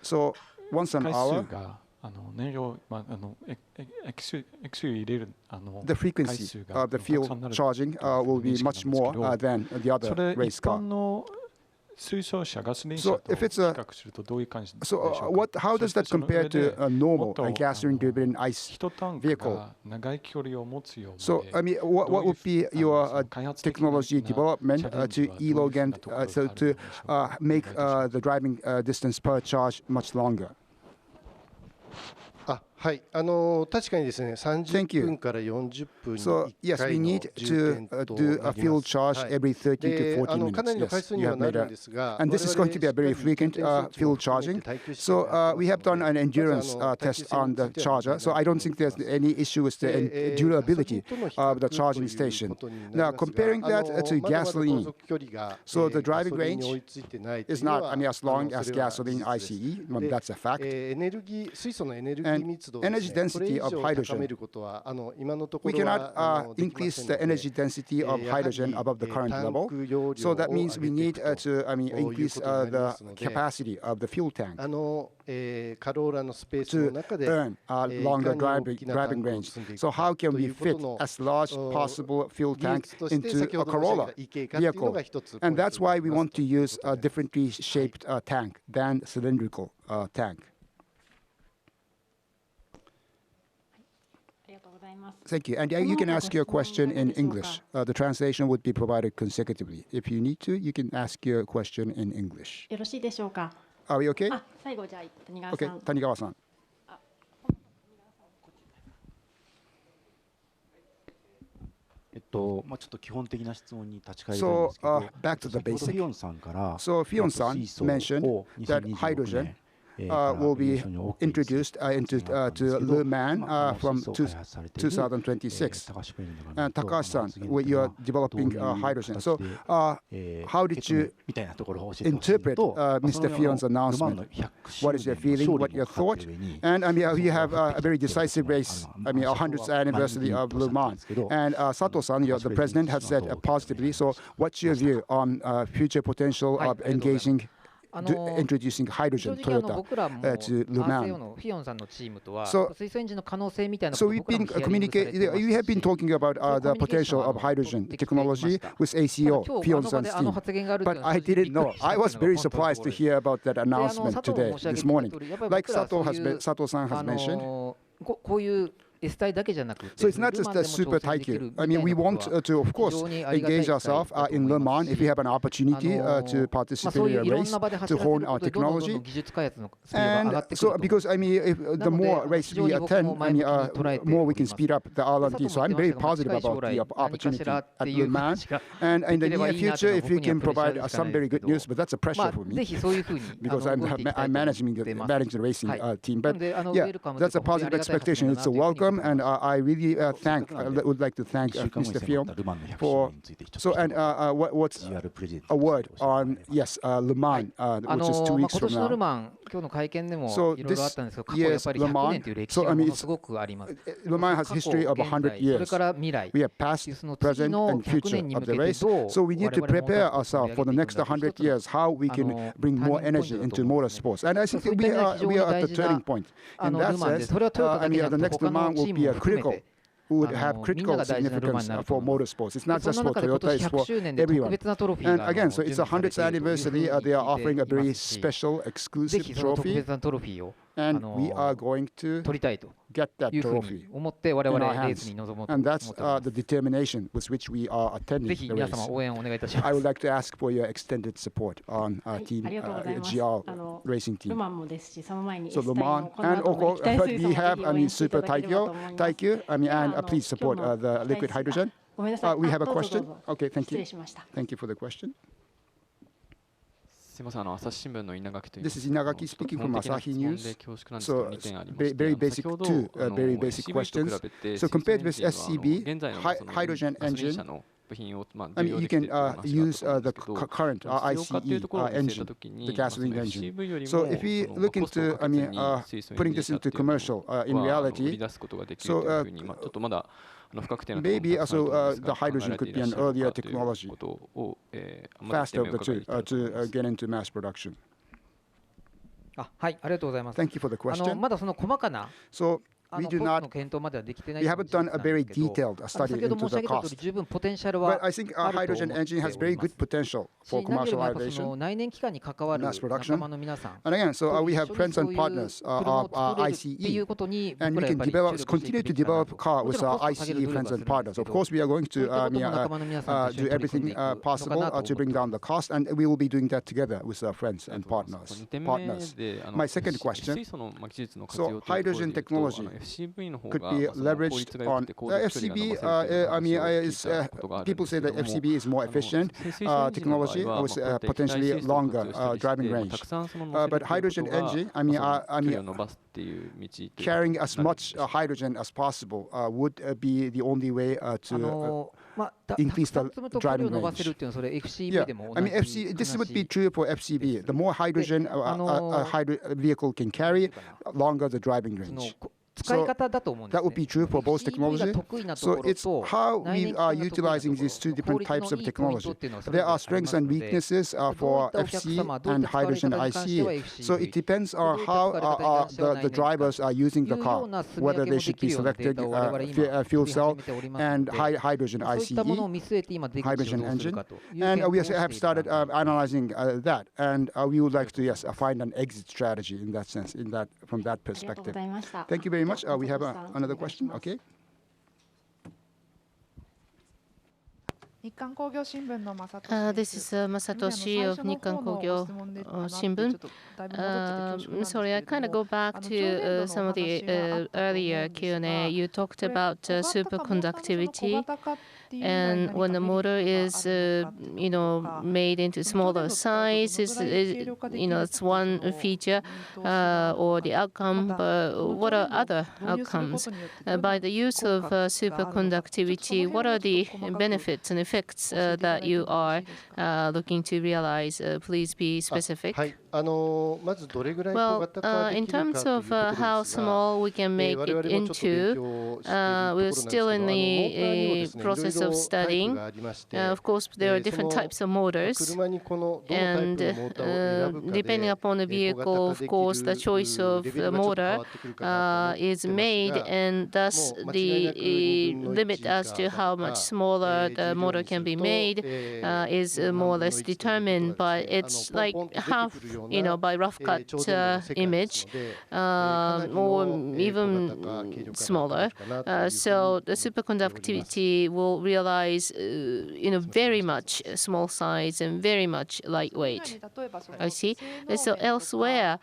[SPEAKER 1] so once an hour, the frequency of the fuel charging will be much more than the other race car. So if it's how does that compare to a normal gasoline-driven ICE vehicle? So what would be your technology development to elongate to make the driving distance per charge much longer?
[SPEAKER 8] Thank you.
[SPEAKER 1] So yes, we need to do a fuel charge every 30 to 40 minutes. Yes, you have made and this is going to be a very frequent fuel charging. So we have done an endurance test on the charger. So I don't think there's any issue with the durability of the charging station. Now comparing that to gasoline, so the driving range is not as long as gasoline ICE. That's a fact. And energy density of hydrogen. We cannot increase the energy density of hydrogen above the current level. So that means we need to increase the capacity of the fuel tank to earn a longer driving range. So how can we fit as large possible fuel tank into a Corolla vehicle? And that's why we want to use a differently shaped tank than cylindrical tank. Thank you. And you can ask your question in English. The translation would be provided consecutively. If you need to, you can ask your question in English. Are we okay? Okay, Tanigawa-san. So back to the basic. So Fion-san mentioned that hydrogen will be introduced to Le Mans from 2026. And Takahashi-san, you are developing hydrogen. So how did you interpret Mr. Fion's announcement? What is your feeling? What your thought? And you have a very decisive race. 100th anniversary of Le Mans. And Sato-san, the president, has said positively. So what's your view on future potential of engaging introducing hydrogen Toyota to Le Mans? So we've been communicating. We have been talking about the potential of hydrogen technology with ACO, Fion-san's team. But I didn't know. I was very surprised to hear about that announcement today, this morning. Like Sato-san has mentioned. So it's not just the Super Taikyu. We want to, of course, engage ourselves in Le Mans if we have an opportunity to participate in a race, to hone our technology. And so, because if the more race we attend, more we can speed up the R&D. So I'm very positive about the opportunity at Le Mans. And in the near future, if we can provide some very good news, but that's a pressure for me because I'm managing the racing team. But yeah, that's a positive expectation. It's a welcome. And I really would like to thank Mr. Fion for. So and what's a word on Le Mans, which is 2 weeks from now. So this year's Le Mans. So Le Mans has a history of 100 years. We have past, present, and future of the race. So we need to prepare ourselves for the next 100 years. How we can bring more energy into motorsports. And I think we are at the turning point. In that sense, the next Le Mans will be critical would have critical significance for motorsports. It's not just for Toyota, it's for everyone. And again, so it's a 100th anniversary. They are offering a very special, exclusive trophy. And we are going to get that trophy in our hands. And that's the determination with which we are attending the race. I would like to ask for your extended support on our team, GR racing team. So Le Mans, and we have, Super Taikyu, and please support the liquid hydrogen. We have a question. Okay, thank you. Thank you for the question. This is Inagaki speaking from Asahi News. So very basic, two very basic questions. So compared with FCB, hydrogen engine, you can use the current ICE engine, the gasoline engine. So if we look into, putting this into commercial in reality, so maybe also the hydrogen could be an earlier technology, faster of the two, to get into mass production. Thank you for the question. So we haven't done a very detailed study into the cost. But I think our hydrogen engine has very good potential for commercialization, mass production. And again, so we have friends and partners of ICE, and we can continue to develop car with our ICE friends and partners. Of course, we are going to do everything possible to bring down the cost, and we will be doing that together with our friends and partners. My second question, so hydrogen technology could be leveraged on FCB. People say that FCB is more efficient technology with potentially longer driving range. But hydrogen engine, carrying as much hydrogen as possible would be the only way to increase the driving range. Yeah, this would be true for FCB. The more hydrogen a vehicle can carry, longer the driving range. So that would be true for both technologies. So it's how we are utilizing these two different types of technology. There are strengths and weaknesses for FC and hydrogen ICE. So it depends on how the drivers are using the car, whether they should be selecting fuel cell and hydrogen ICE, hydrogen engine. And we have started analyzing that. And we would like to, find an exit strategy in that sense, from that perspective. Thank you very much. We have another question. Okay.
[SPEAKER 2] This is Masatoshi of Nikkan Kogyo Shimbun. Sorry, I kind of go back to some of the earlier Q&A. You talked about superconductivity. And when the motor is, made into smaller size, it's one feature or the outcome. But what are other outcomes? By the use of superconductivity, what are the benefits and effects that you are looking to realize? Please be specific. Well, in terms of how small we can make it into, we're still in the process of studying. Of course, there are different types of motors, and depending upon the vehicle, of course, the choice of the motor is made, and thus the limit as to how much smaller the motor can be made is more or less determined. But it's like half, by rough cut image, or even smaller. So the superconductivity will realize, very much small size and very much lightweight. I see. So elsewhere,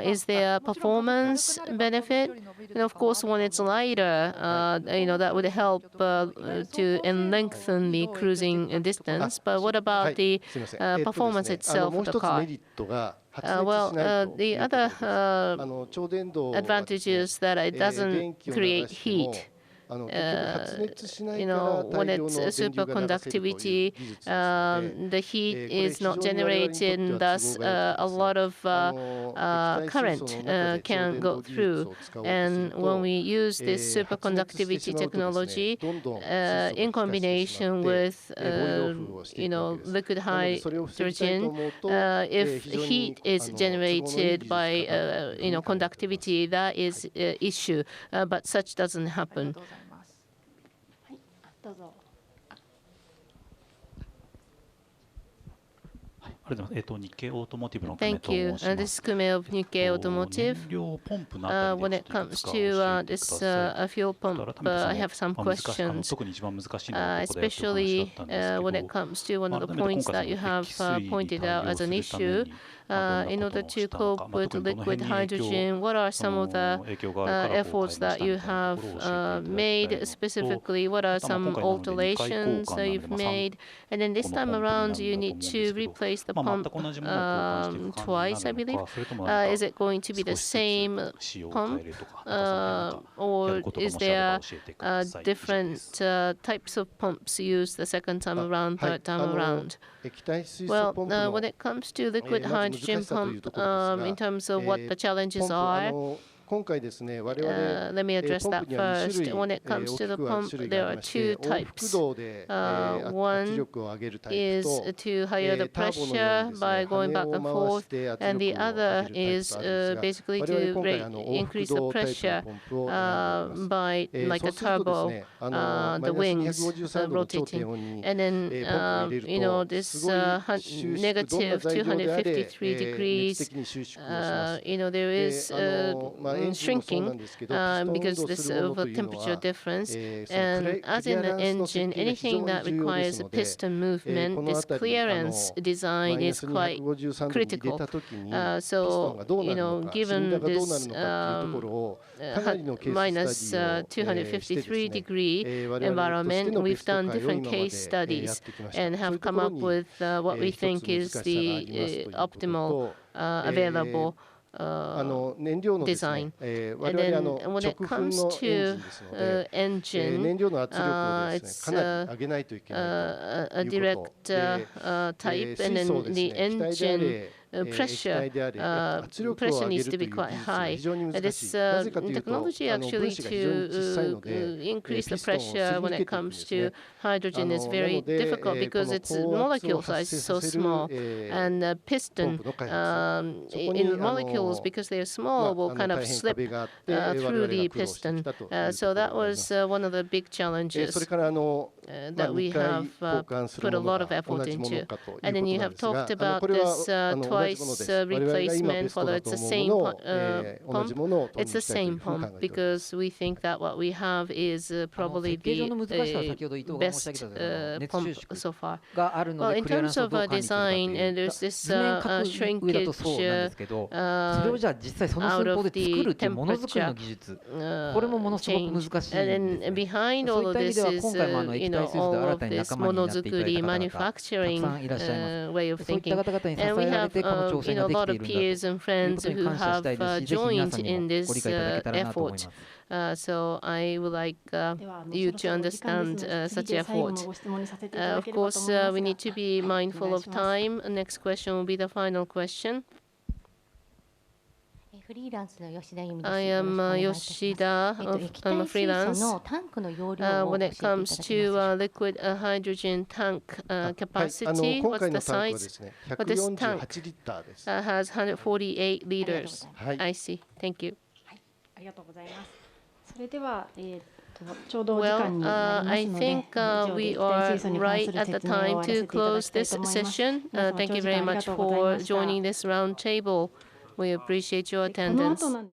[SPEAKER 2] is there a performance benefit? And of course, when it's lighter, that would help to lengthen the cruising distance. But what about the performance itself of the car? Well, the other advantage is that it doesn't create heat. When it's superconductivity, the heat is not generated, and thus a lot of current can go through. And when we use this superconductivity technology in combination with liquid hydrogen, if heat is generated by, conductivity, that is an issue. But such doesn't happen.
[SPEAKER 6] どうぞ。
[SPEAKER 8] 日経オートモーティブの久米
[SPEAKER 2] Thank
[SPEAKER 8] と
[SPEAKER 2] you.
[SPEAKER 8] 申しま
[SPEAKER 2] This
[SPEAKER 8] す。
[SPEAKER 2] is Kume of Nikkei
[SPEAKER 8] 燃
[SPEAKER 2] Automotive.
[SPEAKER 8] 料ポンプのあたり
[SPEAKER 2] When
[SPEAKER 8] で
[SPEAKER 2] it
[SPEAKER 8] ちょっといく
[SPEAKER 2] comes
[SPEAKER 8] つか
[SPEAKER 2] to
[SPEAKER 8] 教えてく
[SPEAKER 2] this
[SPEAKER 8] ださい。
[SPEAKER 2] fuel
[SPEAKER 8] 改
[SPEAKER 2] pump,
[SPEAKER 8] めて
[SPEAKER 2] I have some
[SPEAKER 8] 難しい
[SPEAKER 2] questions,
[SPEAKER 8] 特に一番難しいのはどこだよという話だ
[SPEAKER 2] especially
[SPEAKER 8] ったんですけ
[SPEAKER 2] when
[SPEAKER 8] ど、
[SPEAKER 2] it comes to one of the
[SPEAKER 8] 改めて
[SPEAKER 2] points
[SPEAKER 8] 今
[SPEAKER 2] that
[SPEAKER 8] 回
[SPEAKER 2] you
[SPEAKER 8] そ
[SPEAKER 2] have
[SPEAKER 8] の適水に
[SPEAKER 2] pointed
[SPEAKER 8] 対
[SPEAKER 2] out
[SPEAKER 8] 応
[SPEAKER 2] as
[SPEAKER 8] す
[SPEAKER 2] an
[SPEAKER 8] るため
[SPEAKER 2] issue.
[SPEAKER 8] にどんな
[SPEAKER 2] In
[SPEAKER 8] こ
[SPEAKER 2] order
[SPEAKER 8] とを
[SPEAKER 2] to
[SPEAKER 8] したのか、
[SPEAKER 2] cope with
[SPEAKER 8] 特にどの
[SPEAKER 2] liquid
[SPEAKER 8] 辺に影響
[SPEAKER 2] hydrogen, what are
[SPEAKER 8] そ
[SPEAKER 2] some
[SPEAKER 8] の
[SPEAKER 2] of the
[SPEAKER 8] 影響があるからこう
[SPEAKER 2] efforts
[SPEAKER 8] 変えま
[SPEAKER 2] that
[SPEAKER 8] した
[SPEAKER 2] you
[SPEAKER 8] みたいなと
[SPEAKER 2] have
[SPEAKER 8] ころを教えていただきたい
[SPEAKER 2] made
[SPEAKER 8] のと、
[SPEAKER 2] specifically? What
[SPEAKER 8] あ
[SPEAKER 2] are
[SPEAKER 8] とは今
[SPEAKER 2] some
[SPEAKER 8] 回なので2回交
[SPEAKER 2] alterations
[SPEAKER 8] 換
[SPEAKER 2] that
[SPEAKER 8] なので
[SPEAKER 2] you've
[SPEAKER 8] 3
[SPEAKER 2] made? And then
[SPEAKER 8] こ
[SPEAKER 2] this
[SPEAKER 8] の
[SPEAKER 2] time
[SPEAKER 8] ポンプにな
[SPEAKER 2] around,
[SPEAKER 8] る
[SPEAKER 2] you
[SPEAKER 8] んだと
[SPEAKER 2] need
[SPEAKER 8] 思うんで
[SPEAKER 2] to
[SPEAKER 8] すけど、
[SPEAKER 2] replace the
[SPEAKER 8] 全
[SPEAKER 2] pump
[SPEAKER 8] く同じものを交換していく感じにな
[SPEAKER 2] twice, I
[SPEAKER 8] るの
[SPEAKER 2] believe.
[SPEAKER 8] か、それとも何
[SPEAKER 2] Is
[SPEAKER 8] か
[SPEAKER 2] it going to be the
[SPEAKER 8] 少しずつ
[SPEAKER 2] same
[SPEAKER 8] 仕様を変え
[SPEAKER 2] pump?
[SPEAKER 8] るとか、なんかその辺なんかや
[SPEAKER 2] Or
[SPEAKER 8] ることが
[SPEAKER 2] is
[SPEAKER 8] もしあれば
[SPEAKER 2] there
[SPEAKER 8] 教えてください。以上で
[SPEAKER 2] different
[SPEAKER 8] す。
[SPEAKER 2] types of pumps used the second time around,
[SPEAKER 1] はい、
[SPEAKER 2] third time around?
[SPEAKER 1] 液体水素
[SPEAKER 2] Well,
[SPEAKER 1] ポンプの
[SPEAKER 2] when it comes to liquid
[SPEAKER 1] まず難
[SPEAKER 2] hydrogen
[SPEAKER 1] しさという
[SPEAKER 2] pump,
[SPEAKER 1] ところです
[SPEAKER 2] in
[SPEAKER 1] が、
[SPEAKER 2] terms of what the
[SPEAKER 1] ポン
[SPEAKER 2] challenges
[SPEAKER 1] プ
[SPEAKER 2] are,
[SPEAKER 1] 今回ですね、我々
[SPEAKER 2] let me address
[SPEAKER 1] ポン
[SPEAKER 2] that
[SPEAKER 1] プには2
[SPEAKER 2] first.
[SPEAKER 1] 種類
[SPEAKER 2] When it
[SPEAKER 1] 大
[SPEAKER 2] comes
[SPEAKER 1] き
[SPEAKER 2] to the
[SPEAKER 1] くは
[SPEAKER 2] pump,
[SPEAKER 1] 種類
[SPEAKER 2] there
[SPEAKER 1] があ
[SPEAKER 2] are
[SPEAKER 1] りまして、
[SPEAKER 2] two
[SPEAKER 1] 往復
[SPEAKER 2] types.
[SPEAKER 1] 動で圧
[SPEAKER 2] One
[SPEAKER 1] 力を上げるタイプ
[SPEAKER 2] is
[SPEAKER 1] と
[SPEAKER 2] to higher the
[SPEAKER 1] ターボのよう
[SPEAKER 2] pressure
[SPEAKER 1] にですね
[SPEAKER 2] by going
[SPEAKER 1] 羽
[SPEAKER 2] back
[SPEAKER 1] を
[SPEAKER 2] and
[SPEAKER 1] 回
[SPEAKER 2] forth,
[SPEAKER 1] して圧
[SPEAKER 2] and
[SPEAKER 1] 力
[SPEAKER 2] the
[SPEAKER 1] を上げ
[SPEAKER 2] other
[SPEAKER 1] るタイプとあるん
[SPEAKER 2] is
[SPEAKER 1] ですが、
[SPEAKER 2] basically
[SPEAKER 1] 我々
[SPEAKER 2] to
[SPEAKER 1] 今回往復
[SPEAKER 2] increase the
[SPEAKER 1] 動タイプの
[SPEAKER 2] pressure
[SPEAKER 1] ポンプを選んでおります。
[SPEAKER 2] by like
[SPEAKER 1] そ
[SPEAKER 2] a
[SPEAKER 1] うするとです
[SPEAKER 2] turbo,
[SPEAKER 1] ね、マ
[SPEAKER 2] the
[SPEAKER 1] イナ
[SPEAKER 2] wings
[SPEAKER 1] ス253度の頂点
[SPEAKER 2] rotating.
[SPEAKER 1] に
[SPEAKER 2] And then,
[SPEAKER 1] ポンプを入れる
[SPEAKER 2] you know,
[SPEAKER 1] と
[SPEAKER 2] this
[SPEAKER 1] すごい収縮、どんな
[SPEAKER 2] negative
[SPEAKER 1] 材料であれ
[SPEAKER 2] 253
[SPEAKER 1] 熱
[SPEAKER 2] degrees,
[SPEAKER 1] 的に収縮をします。
[SPEAKER 2] you know, there
[SPEAKER 1] で
[SPEAKER 2] is
[SPEAKER 1] エンジンもそうな
[SPEAKER 2] shrinking
[SPEAKER 1] んですけど、ピストン運
[SPEAKER 2] because
[SPEAKER 1] 動
[SPEAKER 2] this
[SPEAKER 1] するも
[SPEAKER 2] of
[SPEAKER 1] の
[SPEAKER 2] a
[SPEAKER 1] というの
[SPEAKER 2] temperature
[SPEAKER 1] は、
[SPEAKER 2] difference.
[SPEAKER 1] その
[SPEAKER 2] And
[SPEAKER 1] ク
[SPEAKER 2] as
[SPEAKER 1] リ
[SPEAKER 2] in
[SPEAKER 1] ア
[SPEAKER 2] the
[SPEAKER 1] ランスの設
[SPEAKER 2] engine,
[SPEAKER 1] 計が非
[SPEAKER 2] anything
[SPEAKER 1] 常に
[SPEAKER 2] that
[SPEAKER 1] 重要です
[SPEAKER 2] requires
[SPEAKER 1] ので、
[SPEAKER 2] piston
[SPEAKER 1] こ
[SPEAKER 2] movement,
[SPEAKER 1] の
[SPEAKER 2] this
[SPEAKER 1] あたり
[SPEAKER 2] clearance
[SPEAKER 1] マ
[SPEAKER 2] design
[SPEAKER 1] イナ
[SPEAKER 2] is
[SPEAKER 1] ス
[SPEAKER 2] quite
[SPEAKER 1] 253度に入れ
[SPEAKER 2] critical.
[SPEAKER 1] たときに、ピストンが
[SPEAKER 2] So,
[SPEAKER 1] どうな
[SPEAKER 2] you
[SPEAKER 1] る
[SPEAKER 2] know,
[SPEAKER 1] のか、シリンダ
[SPEAKER 2] given
[SPEAKER 1] ーがどうな
[SPEAKER 2] this
[SPEAKER 1] るのかというところを、かなりのケーススタデ
[SPEAKER 2] minus
[SPEAKER 1] ィをしてです
[SPEAKER 2] 253
[SPEAKER 1] ね、
[SPEAKER 2] degree
[SPEAKER 1] 我々として
[SPEAKER 2] environment,
[SPEAKER 1] のベ
[SPEAKER 2] we've
[SPEAKER 1] スト
[SPEAKER 2] done
[SPEAKER 1] 解を
[SPEAKER 2] different
[SPEAKER 1] 今まで
[SPEAKER 2] case
[SPEAKER 1] やっ
[SPEAKER 2] studies
[SPEAKER 1] てきました。
[SPEAKER 2] and
[SPEAKER 1] そうい
[SPEAKER 2] have
[SPEAKER 1] うと
[SPEAKER 2] come
[SPEAKER 1] ころ
[SPEAKER 2] up
[SPEAKER 1] に
[SPEAKER 2] with what we
[SPEAKER 1] 一つ
[SPEAKER 2] think
[SPEAKER 1] 難
[SPEAKER 2] is
[SPEAKER 1] しさがあ
[SPEAKER 2] the
[SPEAKER 1] りますということ
[SPEAKER 2] optimal
[SPEAKER 1] と、
[SPEAKER 2] available
[SPEAKER 1] 燃料のですね、
[SPEAKER 2] design.
[SPEAKER 1] 我
[SPEAKER 2] And
[SPEAKER 1] 々
[SPEAKER 2] then when
[SPEAKER 1] 直
[SPEAKER 2] it
[SPEAKER 1] 噴
[SPEAKER 2] comes
[SPEAKER 1] のエンジ
[SPEAKER 2] to
[SPEAKER 1] ンですので、
[SPEAKER 2] engine,
[SPEAKER 1] 燃料の圧力をですね、かなり上げないといけない
[SPEAKER 2] a
[SPEAKER 1] という
[SPEAKER 2] direct
[SPEAKER 1] ことで、
[SPEAKER 2] type, and
[SPEAKER 1] 水素を
[SPEAKER 2] then
[SPEAKER 1] です
[SPEAKER 2] the
[SPEAKER 1] ね、気体であ
[SPEAKER 2] engine
[SPEAKER 1] れ、液
[SPEAKER 2] pressure
[SPEAKER 1] 体であれ、圧力を
[SPEAKER 2] pressure
[SPEAKER 1] 上げ
[SPEAKER 2] needs
[SPEAKER 1] る
[SPEAKER 2] to
[SPEAKER 1] と
[SPEAKER 2] be
[SPEAKER 1] いう
[SPEAKER 2] quite
[SPEAKER 1] 技術が
[SPEAKER 2] high.
[SPEAKER 1] 非常に難し
[SPEAKER 2] This
[SPEAKER 1] い。なぜかというと、
[SPEAKER 2] technology
[SPEAKER 1] 分
[SPEAKER 2] actually
[SPEAKER 1] 子が非常に小さいの
[SPEAKER 2] to
[SPEAKER 1] で、
[SPEAKER 2] increase
[SPEAKER 1] ピ
[SPEAKER 2] the
[SPEAKER 1] ストンをすり
[SPEAKER 2] pressure
[SPEAKER 1] 抜
[SPEAKER 2] when
[SPEAKER 1] け
[SPEAKER 2] it
[SPEAKER 1] ていくん
[SPEAKER 2] comes
[SPEAKER 1] ですね。
[SPEAKER 2] to hydrogen is
[SPEAKER 1] な
[SPEAKER 2] very
[SPEAKER 1] ので、
[SPEAKER 2] difficult
[SPEAKER 1] こ
[SPEAKER 2] because
[SPEAKER 1] の
[SPEAKER 2] its
[SPEAKER 1] 高圧を
[SPEAKER 2] molecule size
[SPEAKER 1] 発
[SPEAKER 2] is
[SPEAKER 1] 生
[SPEAKER 2] so
[SPEAKER 1] させる
[SPEAKER 2] small,
[SPEAKER 1] ポン
[SPEAKER 2] and the
[SPEAKER 1] プ
[SPEAKER 2] piston
[SPEAKER 1] の開発、そこに
[SPEAKER 2] in molecules, because they're small, will kind
[SPEAKER 1] 大
[SPEAKER 2] of
[SPEAKER 1] 変
[SPEAKER 2] slip
[SPEAKER 1] 壁があって、我
[SPEAKER 2] through
[SPEAKER 1] 々
[SPEAKER 2] the
[SPEAKER 1] が苦労してき
[SPEAKER 2] piston.
[SPEAKER 1] たというところ
[SPEAKER 2] So
[SPEAKER 1] が
[SPEAKER 2] that
[SPEAKER 1] ありま
[SPEAKER 2] was
[SPEAKER 1] す。
[SPEAKER 2] one of the big
[SPEAKER 1] そ
[SPEAKER 2] challenges
[SPEAKER 1] れから
[SPEAKER 2] that we
[SPEAKER 1] 2回
[SPEAKER 2] have
[SPEAKER 1] 交換する
[SPEAKER 2] put a
[SPEAKER 1] もの
[SPEAKER 2] lot
[SPEAKER 1] が
[SPEAKER 2] of effort
[SPEAKER 1] 同じもの
[SPEAKER 2] into.
[SPEAKER 1] かということ
[SPEAKER 2] And then
[SPEAKER 1] な
[SPEAKER 2] you
[SPEAKER 1] ん
[SPEAKER 2] have
[SPEAKER 1] ですが、
[SPEAKER 2] talked about
[SPEAKER 1] これは
[SPEAKER 2] this
[SPEAKER 1] 同じもので
[SPEAKER 2] twice
[SPEAKER 1] す。我々が今ベ
[SPEAKER 2] replacement,
[SPEAKER 1] ストだ
[SPEAKER 2] whether
[SPEAKER 1] と
[SPEAKER 2] it's the
[SPEAKER 1] 思うも
[SPEAKER 2] same
[SPEAKER 1] のを同じ
[SPEAKER 2] pump.
[SPEAKER 1] ものを投
[SPEAKER 2] It's
[SPEAKER 1] 入
[SPEAKER 2] the
[SPEAKER 1] したいという
[SPEAKER 2] same
[SPEAKER 1] ふうに考
[SPEAKER 2] pump
[SPEAKER 1] えております
[SPEAKER 2] because we think that what we have is probably
[SPEAKER 5] 設計上
[SPEAKER 2] the
[SPEAKER 5] の難しさは先ほど伊藤が申し上げ
[SPEAKER 2] best
[SPEAKER 5] た熱収
[SPEAKER 2] pump
[SPEAKER 5] 縮
[SPEAKER 2] so far.
[SPEAKER 5] があるの
[SPEAKER 2] Well,
[SPEAKER 5] で
[SPEAKER 2] in
[SPEAKER 5] クリアラン
[SPEAKER 2] terms
[SPEAKER 5] スを
[SPEAKER 2] of
[SPEAKER 5] どう
[SPEAKER 2] our
[SPEAKER 5] 管理するかと
[SPEAKER 2] design,
[SPEAKER 5] いう
[SPEAKER 2] and there's this
[SPEAKER 5] 図面角上だとそうなんで
[SPEAKER 2] shrinkage
[SPEAKER 5] すけど、それをじゃあ実際その寸法で作るっていうものづくりの技術、これもものすごく
[SPEAKER 2] change.
[SPEAKER 5] 難しいんです
[SPEAKER 2] And
[SPEAKER 5] ね
[SPEAKER 2] then behind
[SPEAKER 5] そう
[SPEAKER 2] all
[SPEAKER 5] いっ
[SPEAKER 2] of
[SPEAKER 5] た意味
[SPEAKER 2] this
[SPEAKER 5] では
[SPEAKER 2] is,
[SPEAKER 5] 今回も
[SPEAKER 2] you
[SPEAKER 5] 液
[SPEAKER 2] know,
[SPEAKER 5] 体水素で
[SPEAKER 2] all
[SPEAKER 5] 新
[SPEAKER 2] of
[SPEAKER 5] たに
[SPEAKER 2] this
[SPEAKER 5] 仲間になっていただいた
[SPEAKER 2] monozukuri
[SPEAKER 5] 方々たく
[SPEAKER 2] manufacturing
[SPEAKER 5] さんいらっしゃいます
[SPEAKER 2] way of
[SPEAKER 5] そういった
[SPEAKER 2] thinking.
[SPEAKER 5] 方々に支
[SPEAKER 2] And we
[SPEAKER 5] えられ
[SPEAKER 2] have,
[SPEAKER 5] てこの挑戦
[SPEAKER 2] you
[SPEAKER 5] が
[SPEAKER 2] know, a
[SPEAKER 5] でき
[SPEAKER 2] lot
[SPEAKER 5] て
[SPEAKER 2] of
[SPEAKER 5] いるんだと
[SPEAKER 2] peers and
[SPEAKER 5] いう
[SPEAKER 2] friends
[SPEAKER 5] ことに
[SPEAKER 2] who
[SPEAKER 5] 感謝したい
[SPEAKER 2] have
[SPEAKER 5] ですし、ぜひ皆さ
[SPEAKER 2] joined
[SPEAKER 5] んに
[SPEAKER 2] in
[SPEAKER 5] も
[SPEAKER 2] this
[SPEAKER 5] ご理解いただけたらなと思いま
[SPEAKER 2] effort.
[SPEAKER 5] す。
[SPEAKER 2] So I would like
[SPEAKER 6] ではそ
[SPEAKER 2] you
[SPEAKER 6] ろ
[SPEAKER 2] to
[SPEAKER 6] そろお時間です
[SPEAKER 2] understand
[SPEAKER 6] ので、
[SPEAKER 2] such
[SPEAKER 6] 次で最後の
[SPEAKER 2] effort.
[SPEAKER 6] ご質問にさせていただ
[SPEAKER 2] Of
[SPEAKER 6] ければと
[SPEAKER 2] course,
[SPEAKER 6] 思います
[SPEAKER 2] we
[SPEAKER 6] が、
[SPEAKER 2] need to be
[SPEAKER 6] お
[SPEAKER 2] mindful
[SPEAKER 6] 願い
[SPEAKER 2] of
[SPEAKER 6] します。
[SPEAKER 2] time. Next question will be the final question.
[SPEAKER 9] フリーランスの吉田由美です。
[SPEAKER 2] I
[SPEAKER 9] よろし
[SPEAKER 2] am
[SPEAKER 9] くお願いいたし
[SPEAKER 2] Yoshida.
[SPEAKER 9] ます。
[SPEAKER 2] I'm
[SPEAKER 9] 液
[SPEAKER 2] a
[SPEAKER 9] 体水素
[SPEAKER 2] freelance.
[SPEAKER 9] のタンクの容量を
[SPEAKER 2] When
[SPEAKER 9] 教え
[SPEAKER 2] it
[SPEAKER 9] ていただけ
[SPEAKER 2] comes
[SPEAKER 9] ます
[SPEAKER 2] to
[SPEAKER 9] で
[SPEAKER 2] liquid hydrogen tank
[SPEAKER 1] はい、
[SPEAKER 2] capacity,
[SPEAKER 1] 今
[SPEAKER 2] what's
[SPEAKER 1] 回の
[SPEAKER 2] the
[SPEAKER 1] タンクはで
[SPEAKER 2] size?
[SPEAKER 1] すね、
[SPEAKER 2] But this tank
[SPEAKER 1] 148リッターです。
[SPEAKER 2] has 148 liters.
[SPEAKER 1] はい
[SPEAKER 2] I see. Thank you.
[SPEAKER 6] ありがとうございます。それでは、ちょうどお時間
[SPEAKER 2] Well,
[SPEAKER 6] になりま
[SPEAKER 2] I
[SPEAKER 6] すので、
[SPEAKER 2] think
[SPEAKER 6] 以上で
[SPEAKER 2] we
[SPEAKER 6] 液体
[SPEAKER 2] are
[SPEAKER 6] 水素に関
[SPEAKER 2] right
[SPEAKER 6] する
[SPEAKER 2] at the
[SPEAKER 6] 説明を
[SPEAKER 2] time
[SPEAKER 6] 終わらせ
[SPEAKER 2] to
[SPEAKER 6] ていただ
[SPEAKER 2] close
[SPEAKER 6] きたい
[SPEAKER 2] this
[SPEAKER 6] と思います。
[SPEAKER 2] session.
[SPEAKER 6] 皆様
[SPEAKER 2] Thank
[SPEAKER 6] 長
[SPEAKER 2] you
[SPEAKER 6] 時間
[SPEAKER 2] very
[SPEAKER 6] ありが
[SPEAKER 2] much
[SPEAKER 6] とうございま
[SPEAKER 2] for
[SPEAKER 6] した。
[SPEAKER 2] joining this round table. We appreciate your
[SPEAKER 6] この
[SPEAKER 2] attendance.
[SPEAKER 6] 後なん